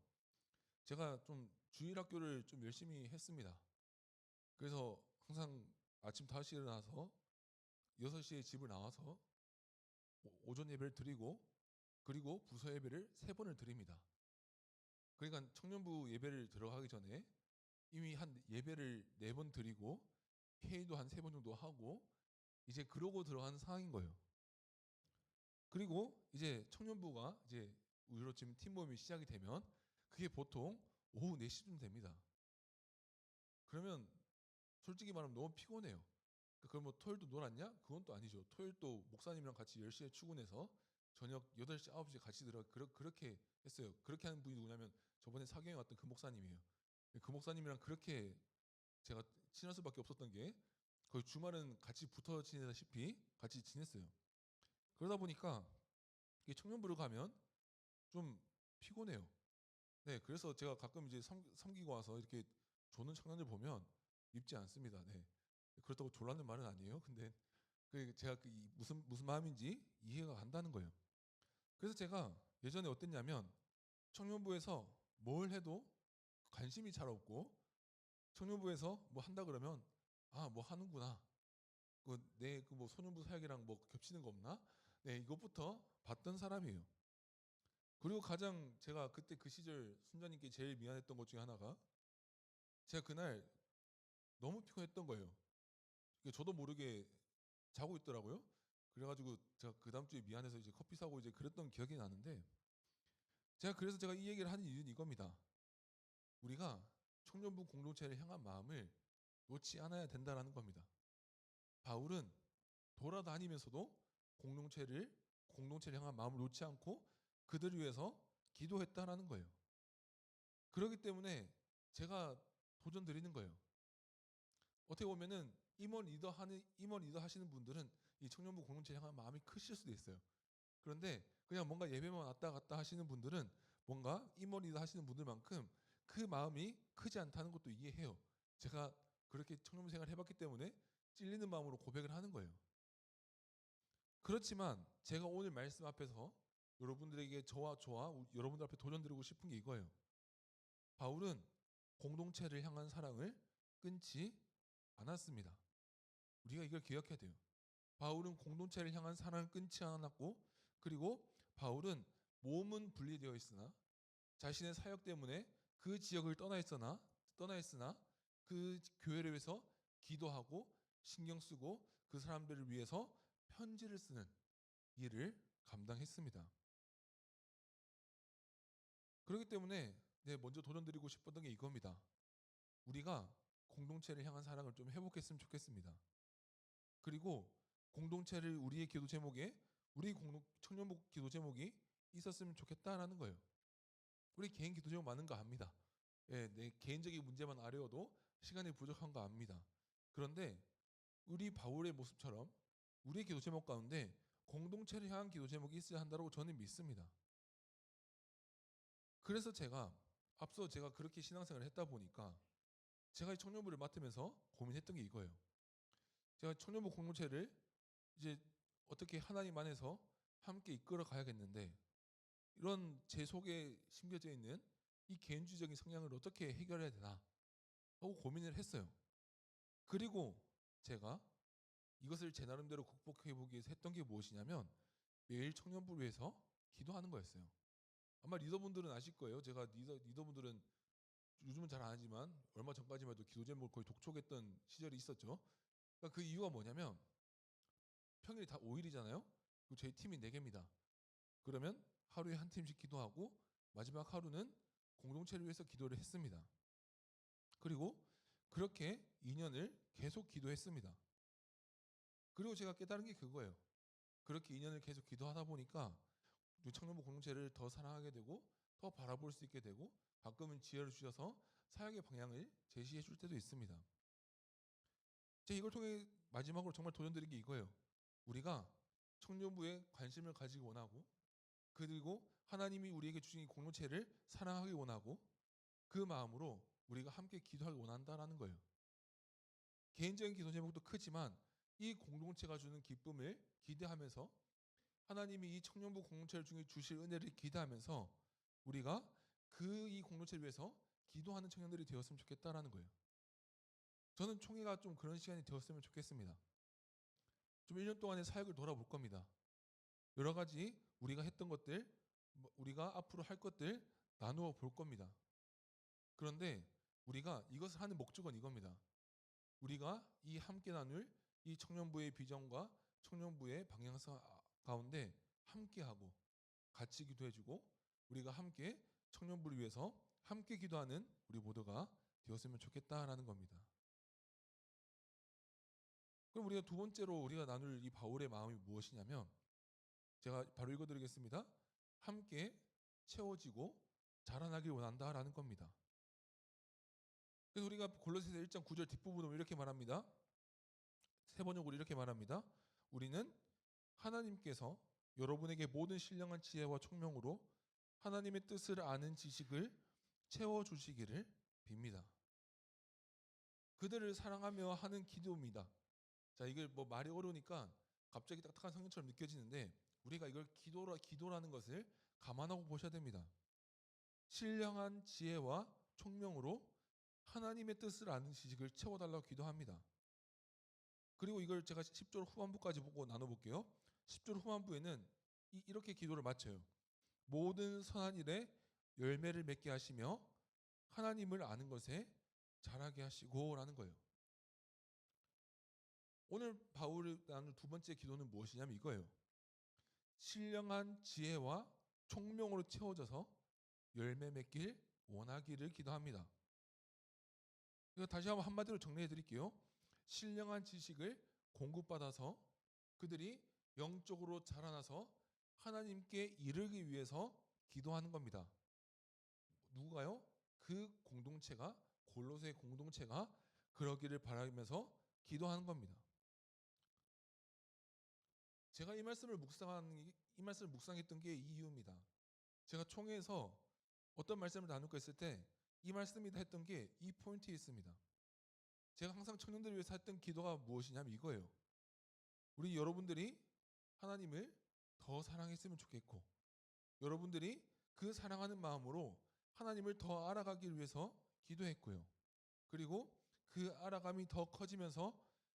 제가 좀 주일학교를 좀 열심히 했습니다. 그래서 항상 아침 5시에 일어나서 6시에 집을 나와서 오전 예배를 드리고 그리고 부서 예배를 3번을 드립니다. 그러니까 청년부 예배를 들어가기 전에 이미 한 예배를 4번 드리고 회의도 한 3번 정도 하고 이제 그러고 들어가는 상황인 거예요. 그리고 이제 청년부가 이제 우리로 지금 팀 모임이 시작이 되면 그게 보통 오후 4시쯤 됩니다. 그러면 솔직히 말하면 너무 피곤해요. 그럼 뭐 토요일도 놀았냐? 그건 또 아니죠. 토요일도 목사님이랑 같이 10시에 출근해서 저녁 8시, 9시에 같이 그렇게 했어요. 그렇게 하는 분이 누구냐면 저번에 사경에 왔던 그 목사님이에요. 그 목사님이랑 그렇게 제가 친할 수밖에 없었던 게 거의 주말은 같이 붙어 지내다시피 같이 지냈어요. 그러다 보니까 이게 청년부를 가면 좀 피곤해요. 그래서 제가 가끔 이제 섬기고 와서 이렇게 조는 청년들 보면 입지 않습니다. 그렇다고 졸라는 말은 아니에요. 근데 제가 무슨 마음인지 이해가 간다는 거예요. 그래서 제가 예전에 어땠냐면 청년부에서 뭘 해도 관심이 잘 없고 청년부에서 뭐 한다 그러면 뭐 하는구나. 뭐 소년부 사역이랑 뭐 겹치는 거 없나? 이것부터 봤던 사람이에요. 그리고 가장 제가 그때 그 시절 순자님께 제일 미안했던 것 중에 하나가 제가 그날 너무 피곤했던 거예요. 저도 모르게 자고 있더라고요. 그래가지고 제가 그 다음 주에 미안해서 이제 커피 사고 이제 그랬던 기억이 나는데 그래서 제가 이 얘기를 하는 이유는 이겁니다. 우리가 청년부 공동체를 향한 마음을 놓지 않아야 된다라는 겁니다. 바울은 돌아다니면서도 공동체를 향한 마음을 놓지 않고 그들을 위해서 기도했다라는 거예요. 그렇기 때문에 제가 도전 드리는 거예요. 어떻게 보면은 임원 리더 하시는 분들은 이 청년부 공동체 향한 마음이 크실 수도 있어요. 그런데 그냥 뭔가 예배만 왔다 갔다 하시는 분들은 뭔가 임원 리더 하시는 분들만큼 그 마음이 크지 않다는 것도 이해해요. 제가 그렇게 청년부 생활을 해봤기 때문에 찔리는 마음으로 고백을 하는 거예요. 그렇지만 제가 오늘 말씀 앞에서 여러분들에게 저와 여러분들 앞에 도전드리고 싶은 게 이거예요. 바울은 공동체를 향한 사랑을 끊지 않았습니다. 우리가 이걸 기억해야 돼요. 바울은 공동체를 향한 사랑을 끊지 않았고 그리고 바울은 몸은 분리되어 있으나 자신의 사역 때문에 그 지역을 떠나 있으나 그 교회를 위해서 기도하고 신경 쓰고 그 사람들을 위해서 편지를 쓰는 일을 감당했습니다. 그렇기 때문에 먼저 도전드리고 싶었던 게 이겁니다. 우리가 공동체를 향한 사랑을 좀 회복했으면 좋겠습니다. 그리고 공동체를 우리의 기도 제목에 우리 청년부 기도 제목이 있었으면 좋겠다라는 거예요. 우리 개인 기도 제목 많은 거 압니다. 내 개인적인 문제만 아뢰어도 시간이 부족한 거 압니다. 그런데 우리 바울의 모습처럼 우리의 기도 제목 가운데 공동체를 향한 기도 제목이 있어야 한다고 저는 믿습니다. 그래서 앞서 제가 그렇게 신앙생활을 했다 보니까 제가 이 청년부를 맡으면서 고민했던 게 이거예요. 제가 청년부 공동체를 이제 어떻게 하나님 안에서 함께 이끌어 가야겠는데 이런 제 속에 심겨져 있는 이 개인주의적인 성향을 어떻게 해결해야 되나 하고 고민을 했어요. 그리고 제가 이것을 제 나름대로 극복해 보기 위해서 했던 게 무엇이냐면 매일 청년부를 위해서 기도하는 거였어요. 아마 리더분들은 아실 거예요. 제가 리더분들은 요즘은 잘 안 하지만 얼마 전까지만 해도 기도 제목을 거의 독촉했던 시절이 있었죠. 그러니까 그 이유가 뭐냐면 평일이 다 5일이잖아요. 그리고 저희 팀이 4개입니다. 그러면 하루에 한 팀씩 기도하고 마지막 하루는 공동체를 위해서 기도를 했습니다. 그리고 그렇게 2년을 계속 기도했습니다. 그리고 제가 깨달은 게 그거예요. 그렇게 2년을 계속 기도하다 보니까 청년부 공동체를 더 사랑하게 되고 더 바라볼 수 있게 되고 가끔은 지혜를 주셔서 사역의 방향을 제시해 줄 때도 있습니다. 제가 이걸 통해 마지막으로 정말 도전드린 게 이거예요. 우리가 청년부에 관심을 가지기 원하고 그리고 하나님이 우리에게 주신 이 공동체를 사랑하기 원하고 그 마음으로 우리가 함께 기도하기 원한다라는 거예요. 개인적인 기도 제목도 크지만 이 공동체가 주는 기쁨을 기대하면서 하나님이 이 청년부 공동체를 중에 주실 은혜를 기대하면서 우리가 이 공동체를 위해서 기도하는 청년들이 되었으면 좋겠다라는 거예요. 저는 총회가 좀 그런 시간이 되었으면 좋겠습니다. 좀 1년 동안의 사역을 돌아볼 겁니다. 여러 가지 우리가 했던 것들, 우리가 앞으로 할 것들 나누어 볼 겁니다. 그런데 우리가 이것을 하는 목적은 이겁니다. 우리가 이 함께 나눌 이 청년부의 비전과 청년부의 방향성 가운데 함께하고 같이 기도해주고 우리가 함께 청년부를 위해서 함께 기도하는 우리 모두가 되었으면 좋겠다라는 겁니다. 그럼 우리가 두 번째로 우리가 나눌 이 바울의 마음이 무엇이냐면 제가 바로 읽어드리겠습니다. 함께 채워지고 자라나길 원한다라는 겁니다. 그래서 우리가 골로새서 1장 9절 뒷부분으로 이렇게 말합니다. 세 번역으로 이렇게 말합니다. 우리는 하나님께서 여러분에게 모든 신령한 지혜와 총명으로 하나님의 뜻을 아는 지식을 채워주시기를 빕니다. 그들을 사랑하며 하는 기도입니다. 자, 이걸 말이 어려우니까 갑자기 딱딱한 성경처럼 느껴지는데 우리가 이걸 기도라는 것을 감안하고 보셔야 됩니다. 신령한 지혜와 총명으로 하나님의 뜻을 아는 지식을 채워달라고 기도합니다. 그리고 이걸 제가 10절 후반부까지 보고 나눠볼게요. 10절 후반부에는 이렇게 기도를 마쳐요. 모든 선한 일에 열매를 맺게 하시며 하나님을 아는 것에 자라게 하시고 라는 거예요. 오늘 바울이 나눈 두 번째 기도는 무엇이냐면 이거예요. 신령한 지혜와 총명으로 채워져서 열매 맺길 원하기를 기도합니다. 이거 다시 한번 한마디로 정리해 드릴게요. 신령한 지식을 공급받아서 그들이 영적으로 자라나서 하나님께 이르기 위해서 기도하는 겁니다. 누가요? 그 공동체가 골로새 공동체가 그러기를 바라면서 기도하는 겁니다. 제가 이 말씀을 묵상했던 게 이 이유입니다. 제가 총회에서 어떤 말씀을 나눌까 했을 때 이 말씀이다 했던 게 이 포인트에 있습니다. 제가 항상 청년들을 위해서 했던 기도가 무엇이냐면 이거예요. 우리 여러분들이 하나님을 더 사랑했으면 좋겠고 여러분들이 그 사랑하는 마음으로 하나님을 더 알아가기 위해서 기도했고요. 그리고 그 알아감이 더 커지면서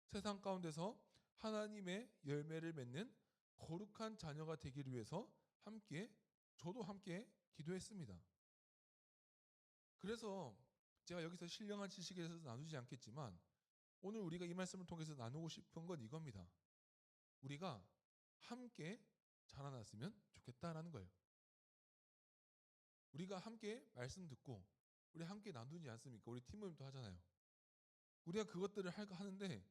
세상 가운데서 하나님의 열매를 맺는 거룩한 자녀가 되기를 위해서 저도 함께 기도했습니다. 그래서 제가 여기서 신령한 지식에 대해서 나누지 않겠지만 오늘 우리가 이 말씀을 통해서 나누고 싶은 건 이겁니다. 우리가 함께 자라났으면 좋겠다라는 거예요. 우리가 함께 말씀 듣고 우리 함께 나누지 않습니까? 우리 팀모임도 하잖아요. 우리가 그것들을 하는데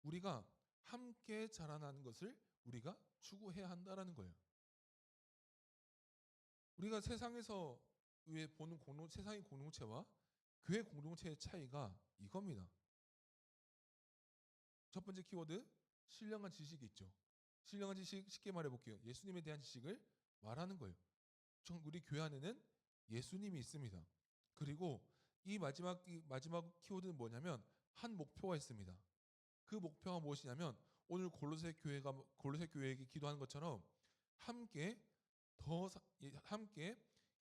우리가 함께 자라나는 것을 우리가 추구해야 한다라는 거예요. 우리가 세상에서 보는 세상의 공동체와 교회 공동체의 차이가 이겁니다. 첫 번째 키워드, 신령한 지식이 있죠. 신령한 지식 쉽게 말해볼게요. 예수님에 대한 지식을 말하는 거예요. 우리 교회 안에는 예수님이 있습니다. 그리고 이 마지막 키워드는 뭐냐면 한 목표가 있습니다. 그 목표가 무엇이냐면 오늘 골로새 교회에게 기도하는 것처럼 함께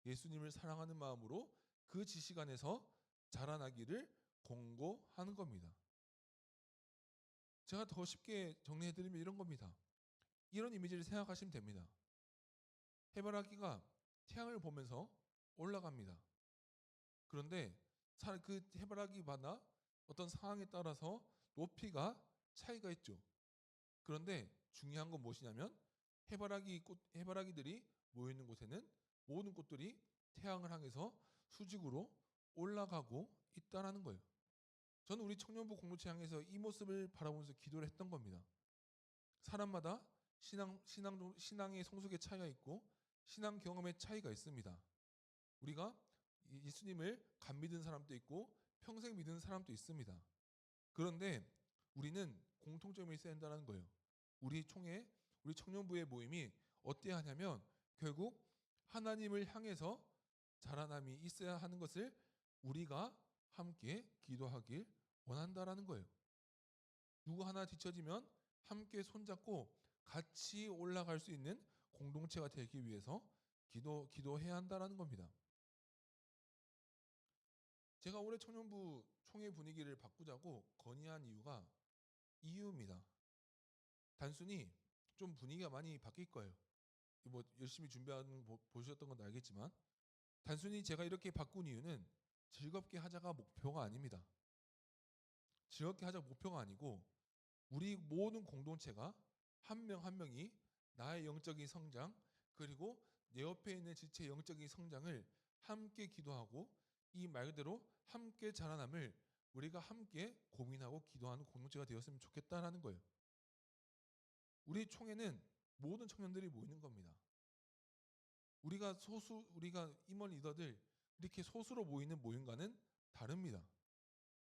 예수님을 사랑하는 마음으로 그 지식 안에서 자라나기를 권고하는 겁니다. 제가 더 쉽게 정리해드리면 이런 겁니다. 이런 이미지를 생각하시면 됩니다. 해바라기가 태양을 보면서 올라갑니다. 그런데 그 해바라기마다 어떤 상황에 따라서 높이가 차이가 있죠. 그런데 중요한 건 무엇이냐면 해바라기들이 모여있는 곳에는 모든 꽃들이 태양을 향해서 수직으로 올라가고 있다는 거예요. 저는 우리 청년부 공동체 향해서 이 모습을 바라보면서 기도를 했던 겁니다. 사람마다 신앙의 성숙의 차이가 있고 신앙 경험의 차이가 있습니다. 우리가 예수님을 간 믿은 사람도 있고 평생 믿은 사람도 있습니다. 그런데 우리는 공통점이 있어야 한다는 거예요. 우리 청년부의 모임이 어때야 하냐면 결국 하나님을 향해서 자라남이 있어야 하는 것을 우리가 함께 기도하길 원한다라는 거예요. 누구 하나 뒤처지면 함께 손잡고 같이 올라갈 수 있는 공동체가 되기 위해서 기도해야 한다라는 겁니다. 제가 올해 청년부 총회 분위기를 바꾸자고 건의한 이유입니다. 단순히 좀 분위기가 많이 바뀔 거예요. 뭐 열심히 준비하는 거 보셨던 건 알겠지만 단순히 제가 이렇게 바꾼 이유는 즐겁게 하자가 목표가 아닙니다. 즐겁게 하자가 목표가 아니고 우리 모든 공동체가 한 명 한 명이 나의 영적인 성장 그리고 내 옆에 있는 지체의 영적인 성장을 함께 기도하고 이 말 그대로 함께 자라남을 우리가 함께 고민하고 기도하는 공동체가 되었으면 좋겠다라는 거예요. 우리 총회는 모든 청년들이 모이는 겁니다. 우리가 임원 리더들 이렇게 소수로 모이는 모임과는 다릅니다.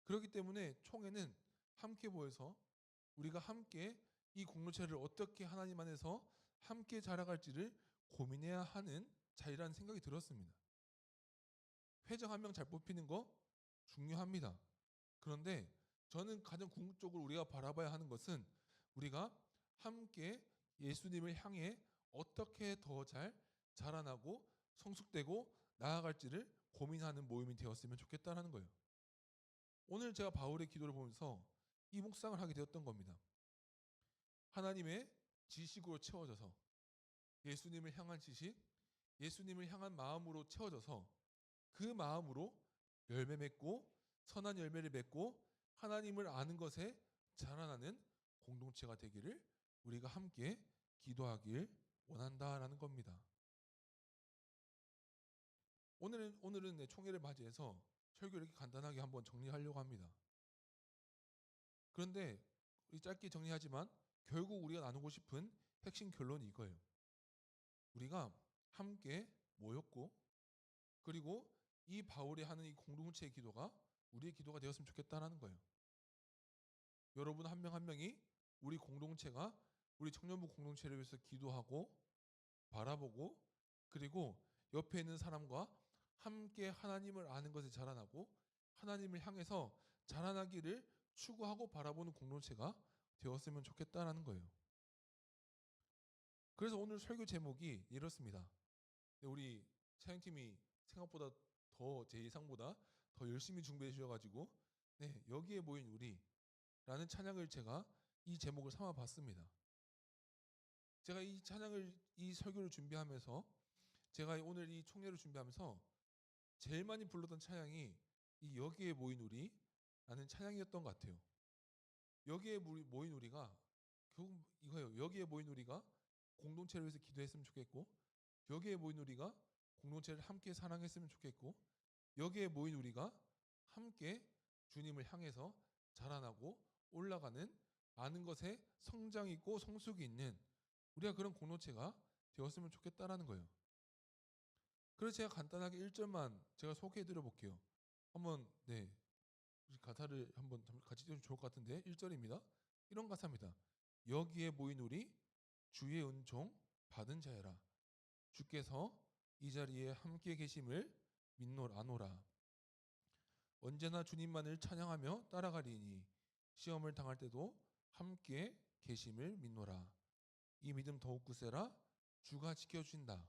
그렇기 때문에 총회는 함께 모여서 우리가 함께 이 공동체를 어떻게 하나님 안에서 함께 자라갈지를 고민해야 하는 자리라는 생각이 들었습니다. 회장 한 명 잘 뽑히는 거 중요합니다. 그런데 저는 가장 궁극적으로 우리가 바라봐야 하는 것은 우리가 함께 예수님을 향해 어떻게 더 잘 자라나고 성숙되고 나아갈지를 고민하는 모임이 되었으면 좋겠다는 거예요. 오늘 제가 바울의 기도를 보면서 이 묵상을 하게 되었던 겁니다. 하나님의 지식으로 채워져서 예수님을 향한 지식, 예수님을 향한 마음으로 채워져서 그 마음으로 열매 맺고 선한 열매를 맺고 하나님을 아는 것에 자라나는 공동체가 되기를 우리가 함께 기도하길 원한다라는 겁니다. 오늘은 총회를 맞이해서 설교를 이렇게 간단하게 한번 정리하려고 합니다. 그런데 짧게 정리하지만 결국 우리가 나누고 싶은 핵심 결론이 이거예요. 우리가 함께 모였고 그리고 이 바울이 하는 이 공동체의 기도가 우리의 기도가 되었으면 좋겠다는 거예요. 여러분 한 명 한 명이 우리 공동체가 우리 청년부 공동체를 위해서 기도하고 바라보고 그리고 옆에 있는 사람과 함께 하나님을 아는 것에 자라나고 하나님을 향해서 자라나기를 추구하고 바라보는 공동체가 되었으면 좋겠다는 거예요. 그래서 오늘 설교 제목이 이렇습니다. 우리 찬양팀이 생각보다 제 예상보다 더 열심히 준비해 주셔가지고 여기에 모인 우리라는 찬양을 제가 이 제목을 삼아봤습니다. 제가 이 설교를 준비하면서 제가 오늘 이 총회를 준비하면서 제일 많이 불렀던 찬양이 이 여기에 모인 우리라는 찬양이었던 것 같아요. 여기에 모인 우리가 결국 이거예요. 여기에 모인 우리가 공동체를 위해서 기도했으면 좋겠고, 여기에 모인 우리가 공동체를 함께 사랑했으면 좋겠고, 여기에 모인 우리가 함께 주님을 향해서 자라나고 올라가는 아는 것에 성장 있고 성숙이 있는 우리가 그런 공동체가 되었으면 좋겠다라는 거예요. 그래서 제가 간단하게 1절만 제가 소개해 드려 볼게요. 한번 우리 가사를 한번 같이 들으면 좋을 것 같은데 1절입니다. 이런 가사입니다. 여기에 모인 우리 주의 은총 받은 자여라. 주께서 이 자리에 함께 계심을 믿노라노라. 언제나 주님만을 찬양하며 따라가리니 시험을 당할 때도 함께 계심을 믿노라. 이 믿음 더욱 굳세라. 주가 지켜주신다.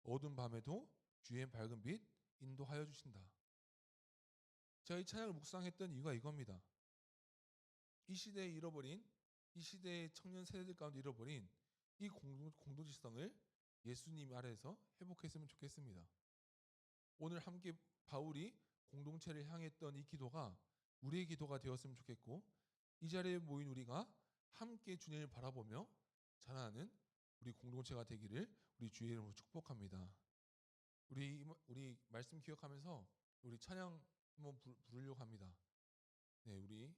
어두운 밤에도 주의 밝은 빛 인도하여 주신다. 제가 이 찬양을 묵상했던 이유가 이겁니다. 이 시대의 청년 세대들 가운데 잃어버린 이 공동체성을 예수님 아래에서 회복했으면 좋겠습니다. 오늘 함께 바울이 공동체를 향했던 이 기도가 우리의 기도가 되었으면 좋겠고, 이 자리에 모인 우리가 함께 주님을 바라보며 자라나는 우리 공동체가 되기를 우리 주의 이름으로 축복합니다. 우리 말씀 기억하면서 우리 찬양 한번 부르려고 합니다. 우리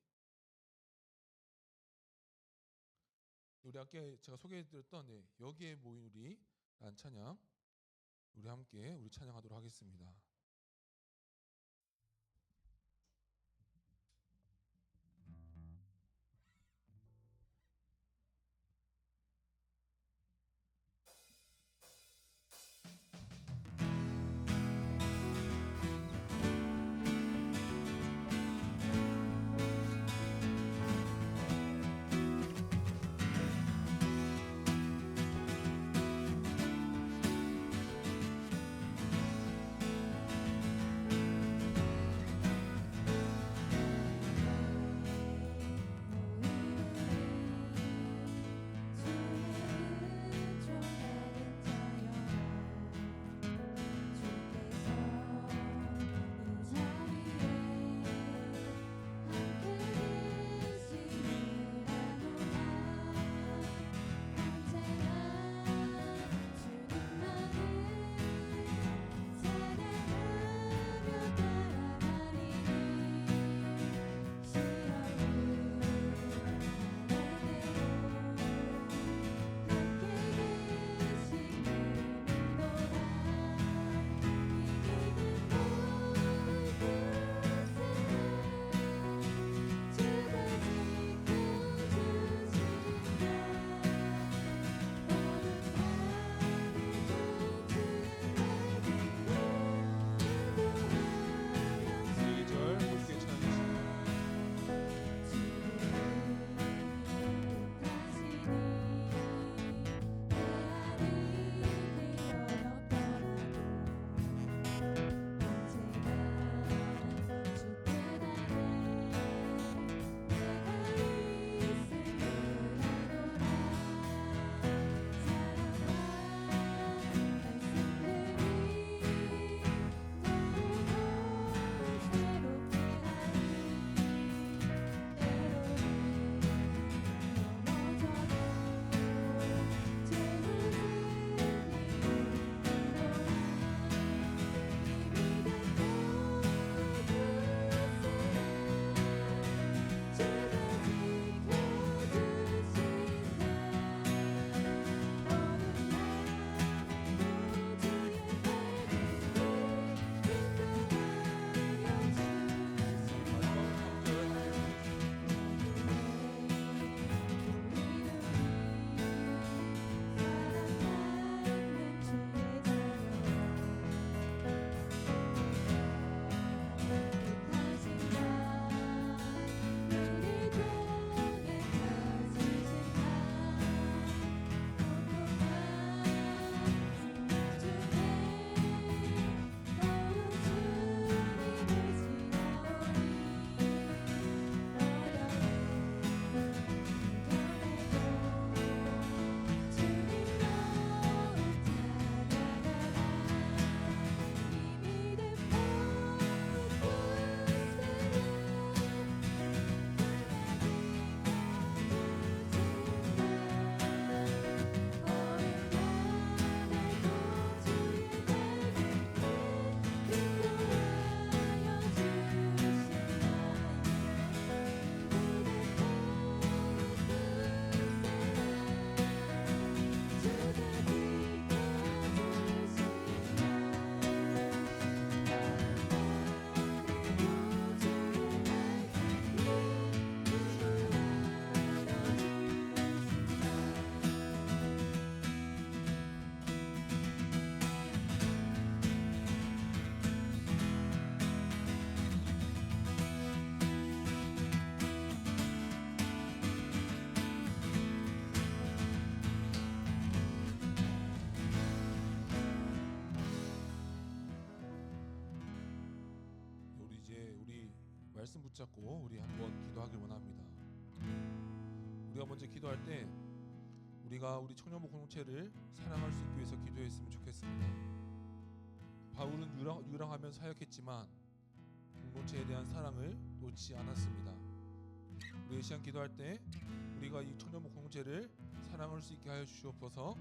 아까 제가 소개해드렸던 여기에 모인 우리라는 찬양, 우리 함께 우리 찬양하도록 하겠습니다. 말씀 붙잡고 우리 한번 기도하길 원합니다. 우리가 먼저 기도할 때 우리가 우리 청년부 공동체를 사랑할 수 있기 위해서 기도했으면 좋겠습니다. 바울은 유랑하면 사역했지만 공동체에 대한 사랑을 놓지 않았습니다. 우리 이 시간 기도할 때 우리가 이 청년부 공동체를 사랑할 수 있게 하여 주시옵소서.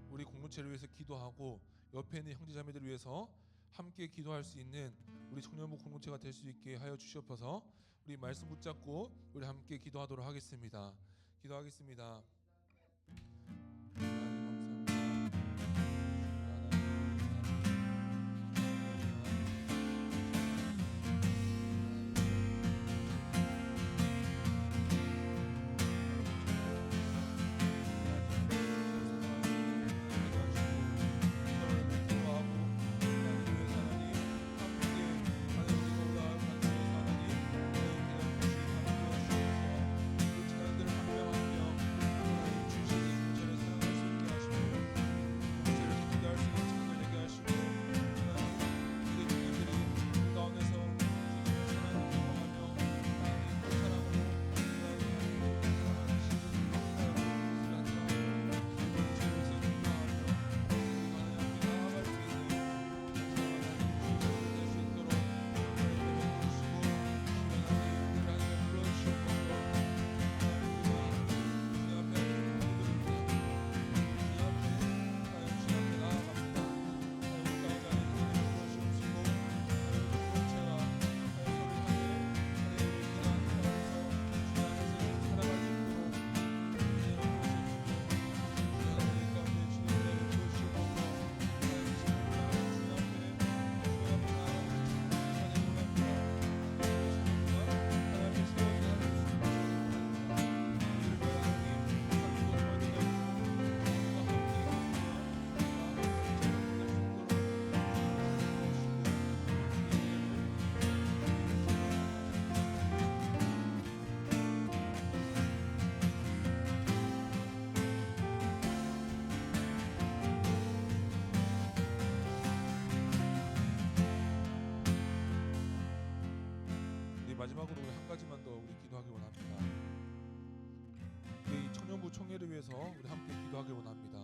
우리 공동체를 위해서 기도하고 옆에 있는 형제자매들을 위해서 함께 기도할 수 있는 우리 청년부 공동체가 될 수 있게 하여 주시옵소서. 우리 말씀 붙잡고 우리 함께 기도하도록 하겠습니다. 기도하겠습니다. 마지막으로 우리 한 가지만 더 우리 기도하기 원합니다. 우리 청년부 총회를 위해서 우리 함께 기도하기 원합니다.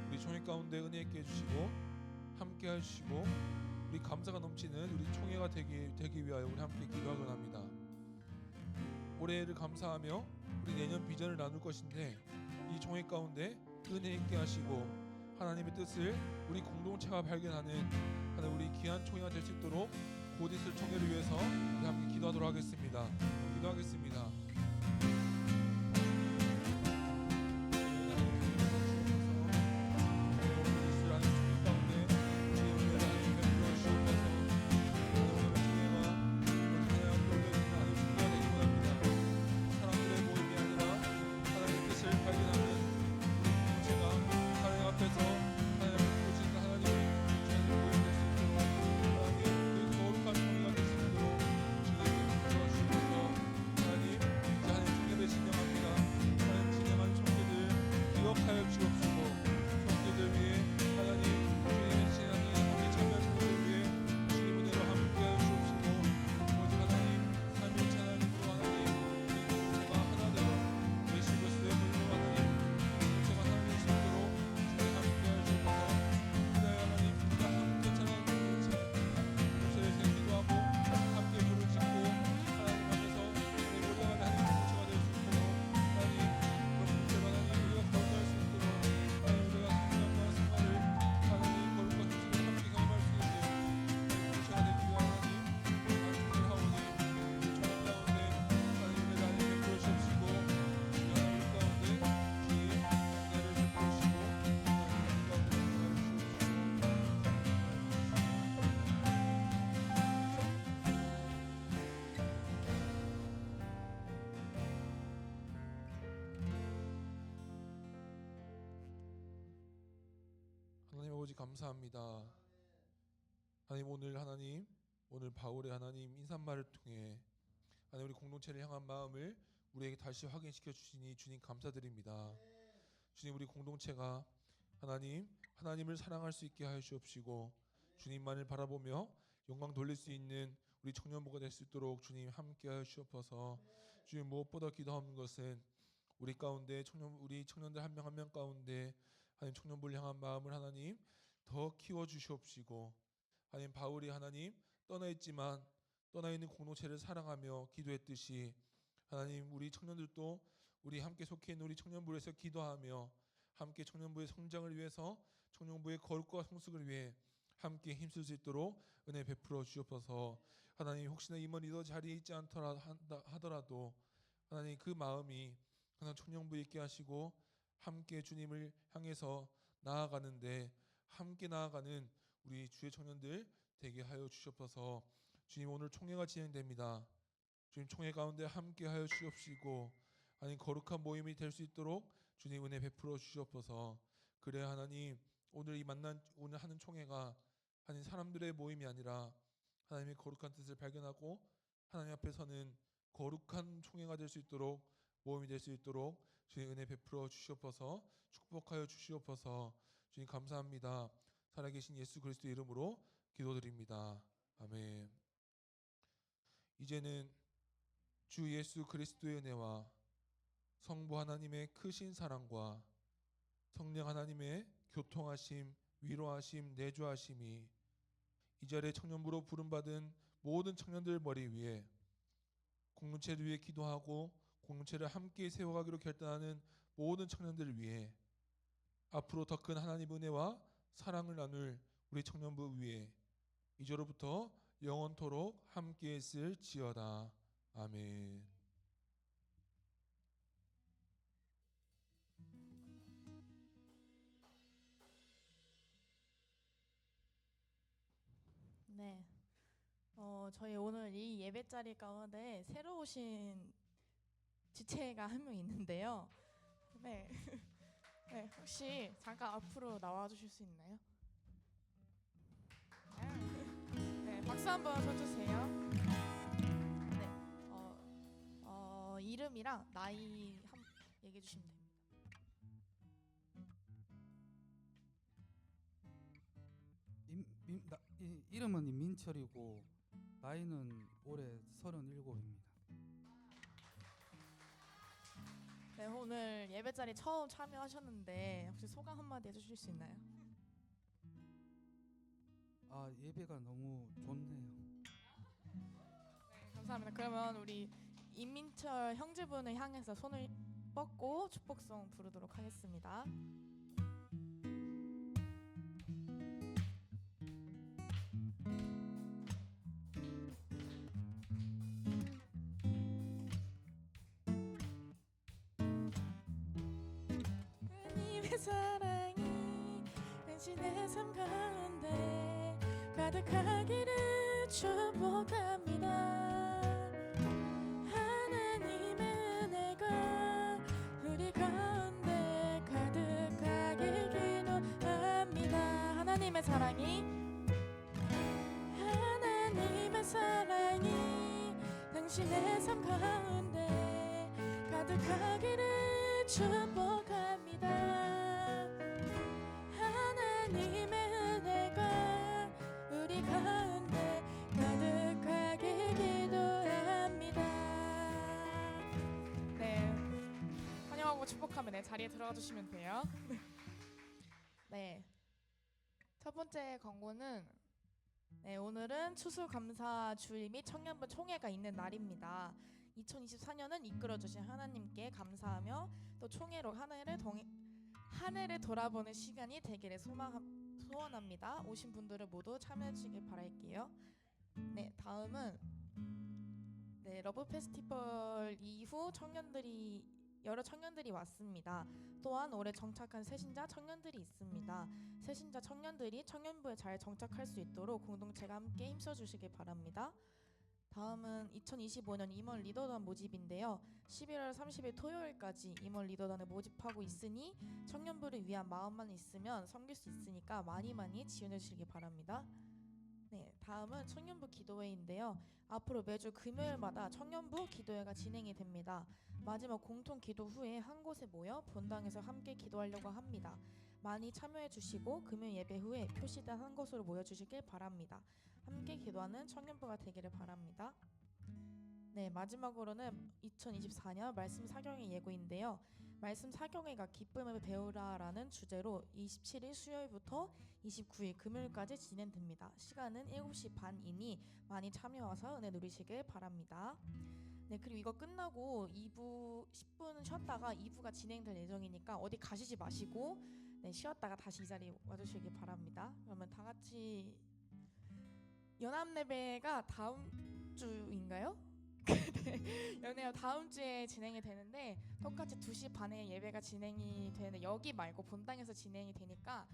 우리 총회 가운데 은혜 있게 해주시고 함께 해주시고 우리 감사가 넘치는 우리 총회가 되기 위하여 우리 함께 기도하기 원합니다. 올해를 감사하며 우리 내년 비전을 나눌 것인데 이 총회 가운데 은혜 있게 하시고 하나님의 뜻을 우리 공동체가 발견하는 하나님 우리 귀한 총회가 될 수 있도록 곧 있을 총회를 위해서 우리 함께 기도하도록 하겠습니다. 기도하겠습니다. 하나님 아버지 감사합니다. 하나님 오늘 바울의 하나님 인사말을 통해 하나님 우리 공동체를 향한 마음을 우리에게 다시 확인시켜 주시니 주님 감사드립니다. 주님 우리 공동체가 하나님을 사랑할 수 있게 하여 주옵시고 주님만을 바라보며 영광 돌릴 수 있는 우리 청년부가 될 수 있도록 주님 함께하여 주옵소서. 주님 무엇보다 기도하는 것은 우리 가운데 우리 청년들 한 명 한 명 가운데 하나님 청년부를 향한 마음을 하나님 더 키워 주시옵시고 하나님 바울이 하나님 떠나 있지만 떠나 있는 공동체를 사랑하며 기도했듯이 하나님 우리 청년들도 우리 함께 속해 있는 우리 청년부에서 기도하며 함께 청년부의 성장을 위해서 청년부의 거룩과 성숙을 위해 함께 힘쓸 수 있도록 은혜 베풀어 주옵소서. 하나님 혹시나 임원 리더 자리에 있지 않더라 하더라도 하나님 그 마음이 하나님 청년부에 있게 하시고 함께 주님을 향해서 나아가는데 함께 나아가는 우리 주의 청년들 되게 하여 주옵소서. 주님 오늘 총회가 진행됩니다. 주님 총회 가운데 함께 하여 주옵시고 하나님 거룩한 모임이 될 수 있도록 주님 은혜 베풀어 주옵소서. 그래 하나님 오늘 오늘 하는 총회가 하나님 사람들의 모임이 아니라 하나님의 거룩한 뜻을 발견하고 하나님 앞에서는 거룩한 총회가 될 수 있도록 모임이 될 수 있도록 주님 은혜 베풀어 주시옵소서. 축복하여 주시옵소서. 주님 감사합니다. 살아계신 예수 그리스도의 이름으로 기도드립니다. 아멘. 이제는 주 예수 그리스도의 은혜와 성부 하나님의 크신 사랑과 성령 하나님의 교통하심, 위로하심, 내주하심이 이 자리에 청년부로 부름받은 모든 청년들 머리 위에 공동체를 위해 기도하고 공동체를 함께 세워가기로 결단하는 모든 청년들을 위해 앞으로 더 큰 하나님 은혜와 사랑을 나눌 우리 청년부 위에 이제로부터 영원토록 함께 있을지어다. 아멘. 네. 저희 오늘 이 예배 자리 가운데 새로 오신 지체가 한 명 있는데요. 네. 네, 혹시 잠깐 앞으로 나와 주실 수 있나요? 네, 박수 한번 쳐주세요. 네. 이름이랑 나이 얘기해 주시면 됩니다. 이름은 임민철이고 나이는 올해 37입니다. 네, 오늘 예배 자리 처음 참여하셨는데 혹시 소감 한마디 해주실 수 있나요? 예배가 너무 좋네요. 네, 감사합니다. 그러면 우리 임민철 형제분을 향해서 손을 뻗고 축복송 부르도록 하겠습니다. 하나님의 사랑이 당신의 삶 가운데 가득하기를 축복합니다. 하나님의 은혜가 우리 가운데 가득하길 기도합니다. 하나님의 사랑이 당신의 삶 가운데 가득하기를 축복합니다. 하나님의 은혜가 우리 가운데 가득하길 기도합니다. 네, 환영하고 축복하면 자리에 들어가 주시면 돼요. 네, 첫 번째 광고는 오늘은 추수감사 주일 및 청년부 총회가 있는 날입니다. 2024년은 이끌어주신 하나님께 감사하며 또 총회로 한 해를 돌아보는 시간이 되기를 소원합니다. 오신 분들은 모두 참여해 주시길 바랄게요. 네, 다음은 러브 페스티벌 이후 여러 청년들이 왔습니다. 또한 올해 정착한 새신자 청년들이 있습니다. 새신자 청년들이 청년부에 잘 정착할 수 있도록 공동체가 함께 힘써 주시길 바랍니다. 다음은 2025년 임원 리더단 모집인데요. 11월 30일 토요일까지 임원 리더단을 모집하고 있으니 청년부를 위한 마음만 있으면 섬길 수 있으니까 많이 지원해 주시길 바랍니다. 네, 다음은 청년부 기도회인데요. 앞으로 매주 금요일마다 청년부 기도회가 진행이 됩니다. 마지막 공통 기도 후에 한 곳에 모여 본당에서 함께 기도하려고 합니다. 많이 참여해 주시고 금요 예배 후에 표시된 한 곳으로 모여 주시길 바랍니다. 함께 기도하는 청년부가 되기를 바랍니다. 네, 마지막으로는 2024년 말씀 사경회 예고인데요. 말씀 사경회가 기쁨을 배우라라는 주제로 27일 수요일부터 29일 금요일까지 진행됩니다. 시간은 7시 반이니 많이 참여와서 은혜 누리시길 바랍니다. 네, 그리고 이거 끝나고 2부 10분 쉬었다가 2부가 진행될 예정이니까 어디 가시지 마시고 네, 쉬었다가 다시 이 자리에 와주시길 바랍니다. 그러면 다 같이 연합예배가 다음 주인가요? 네, 연애요 다음 주에 진행이 되는데 똑같이 2시 반에 예배가 진행이 되는데 여기 말고 본당에서 진행이 되니까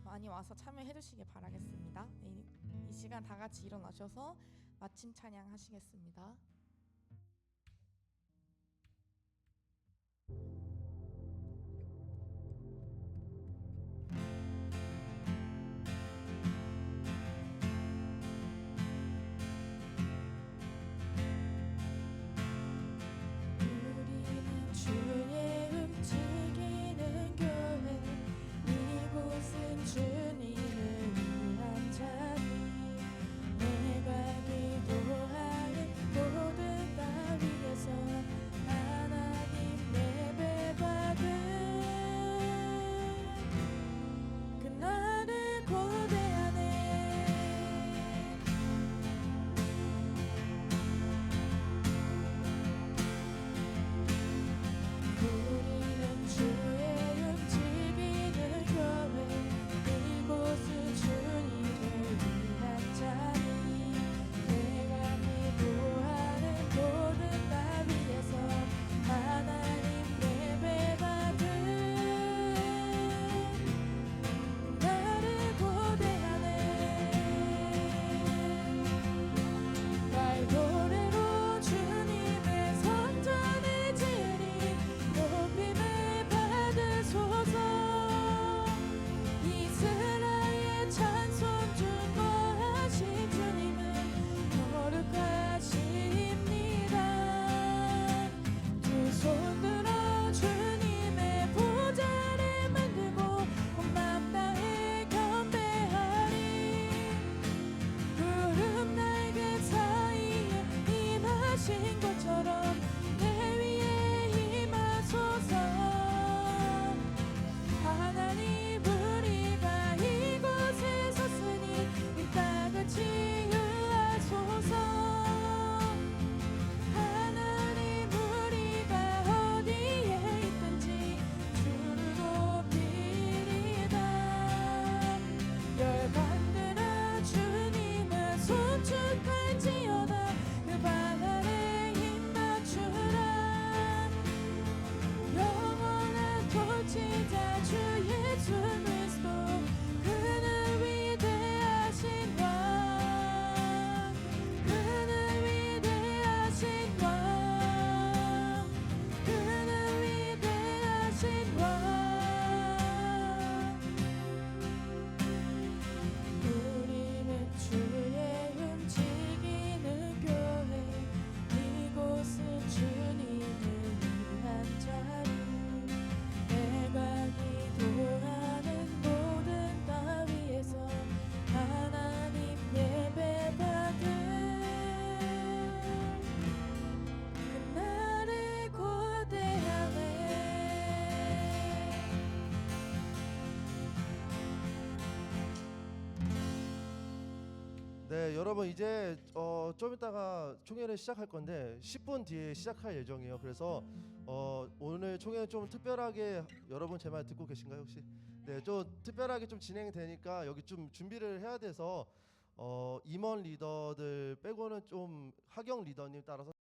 많이 와서 참여해 주시길 바라겠습니다. 네, 이 시간 다 같이 일어나셔서 마침 찬양 하시겠습니다. 우리는 주의 움직이는 교회 이곳은 주님을 위한 자리 내가 기도하는 모든 따위에서 하나님 예배받은 그날을 고대하네 우리는 주의 움직이는 교회 이곳은 주님을 위한 자리 내가 기도하는 모든 따위에서 하나님 예배받은 나를 고대하네 나의 노래로 주님의 성전을 지으리 높임을 받으소서 이스라엘 찬송 중거하신 주님은 거룩하십니다 두 손 들어 주님의 보좌를 만들고 온 맘 다해 경배하리 구름 날개 사이에 임하신 것처럼 내 위에 임하소서 하나님 우리가 이곳에 섰으니 이 땅을 치유하소서 하나님 우리가 어디에 있든지 주를 높이리다 열반들아 주님을 손축할지어다 그 발 아래 힘 맞추라 영원한 통치자 주 예수 그리스도 그는 위대하신 왕 그는 위대하신 왕 그는 위대하신 왕 우리는 주의 움직이는 교회 이곳은 주님을 위한 자리 내가 기도하는 모든 따위에서 하나님 예배받은 그날을 고대하네 네, 여러분 이제 좀 이따가 총회를 시작할 건데 10분 뒤에 시작할 예정이에요. 그래서 오늘 총회는 좀 특별하게 여러분 제 말 듣고 계신가요 혹시? 네, 좀 특별하게 좀 진행이 되니까 여기 좀 준비를 해야 돼서 임원 리더들 빼고는 좀 하경 리더님 따라서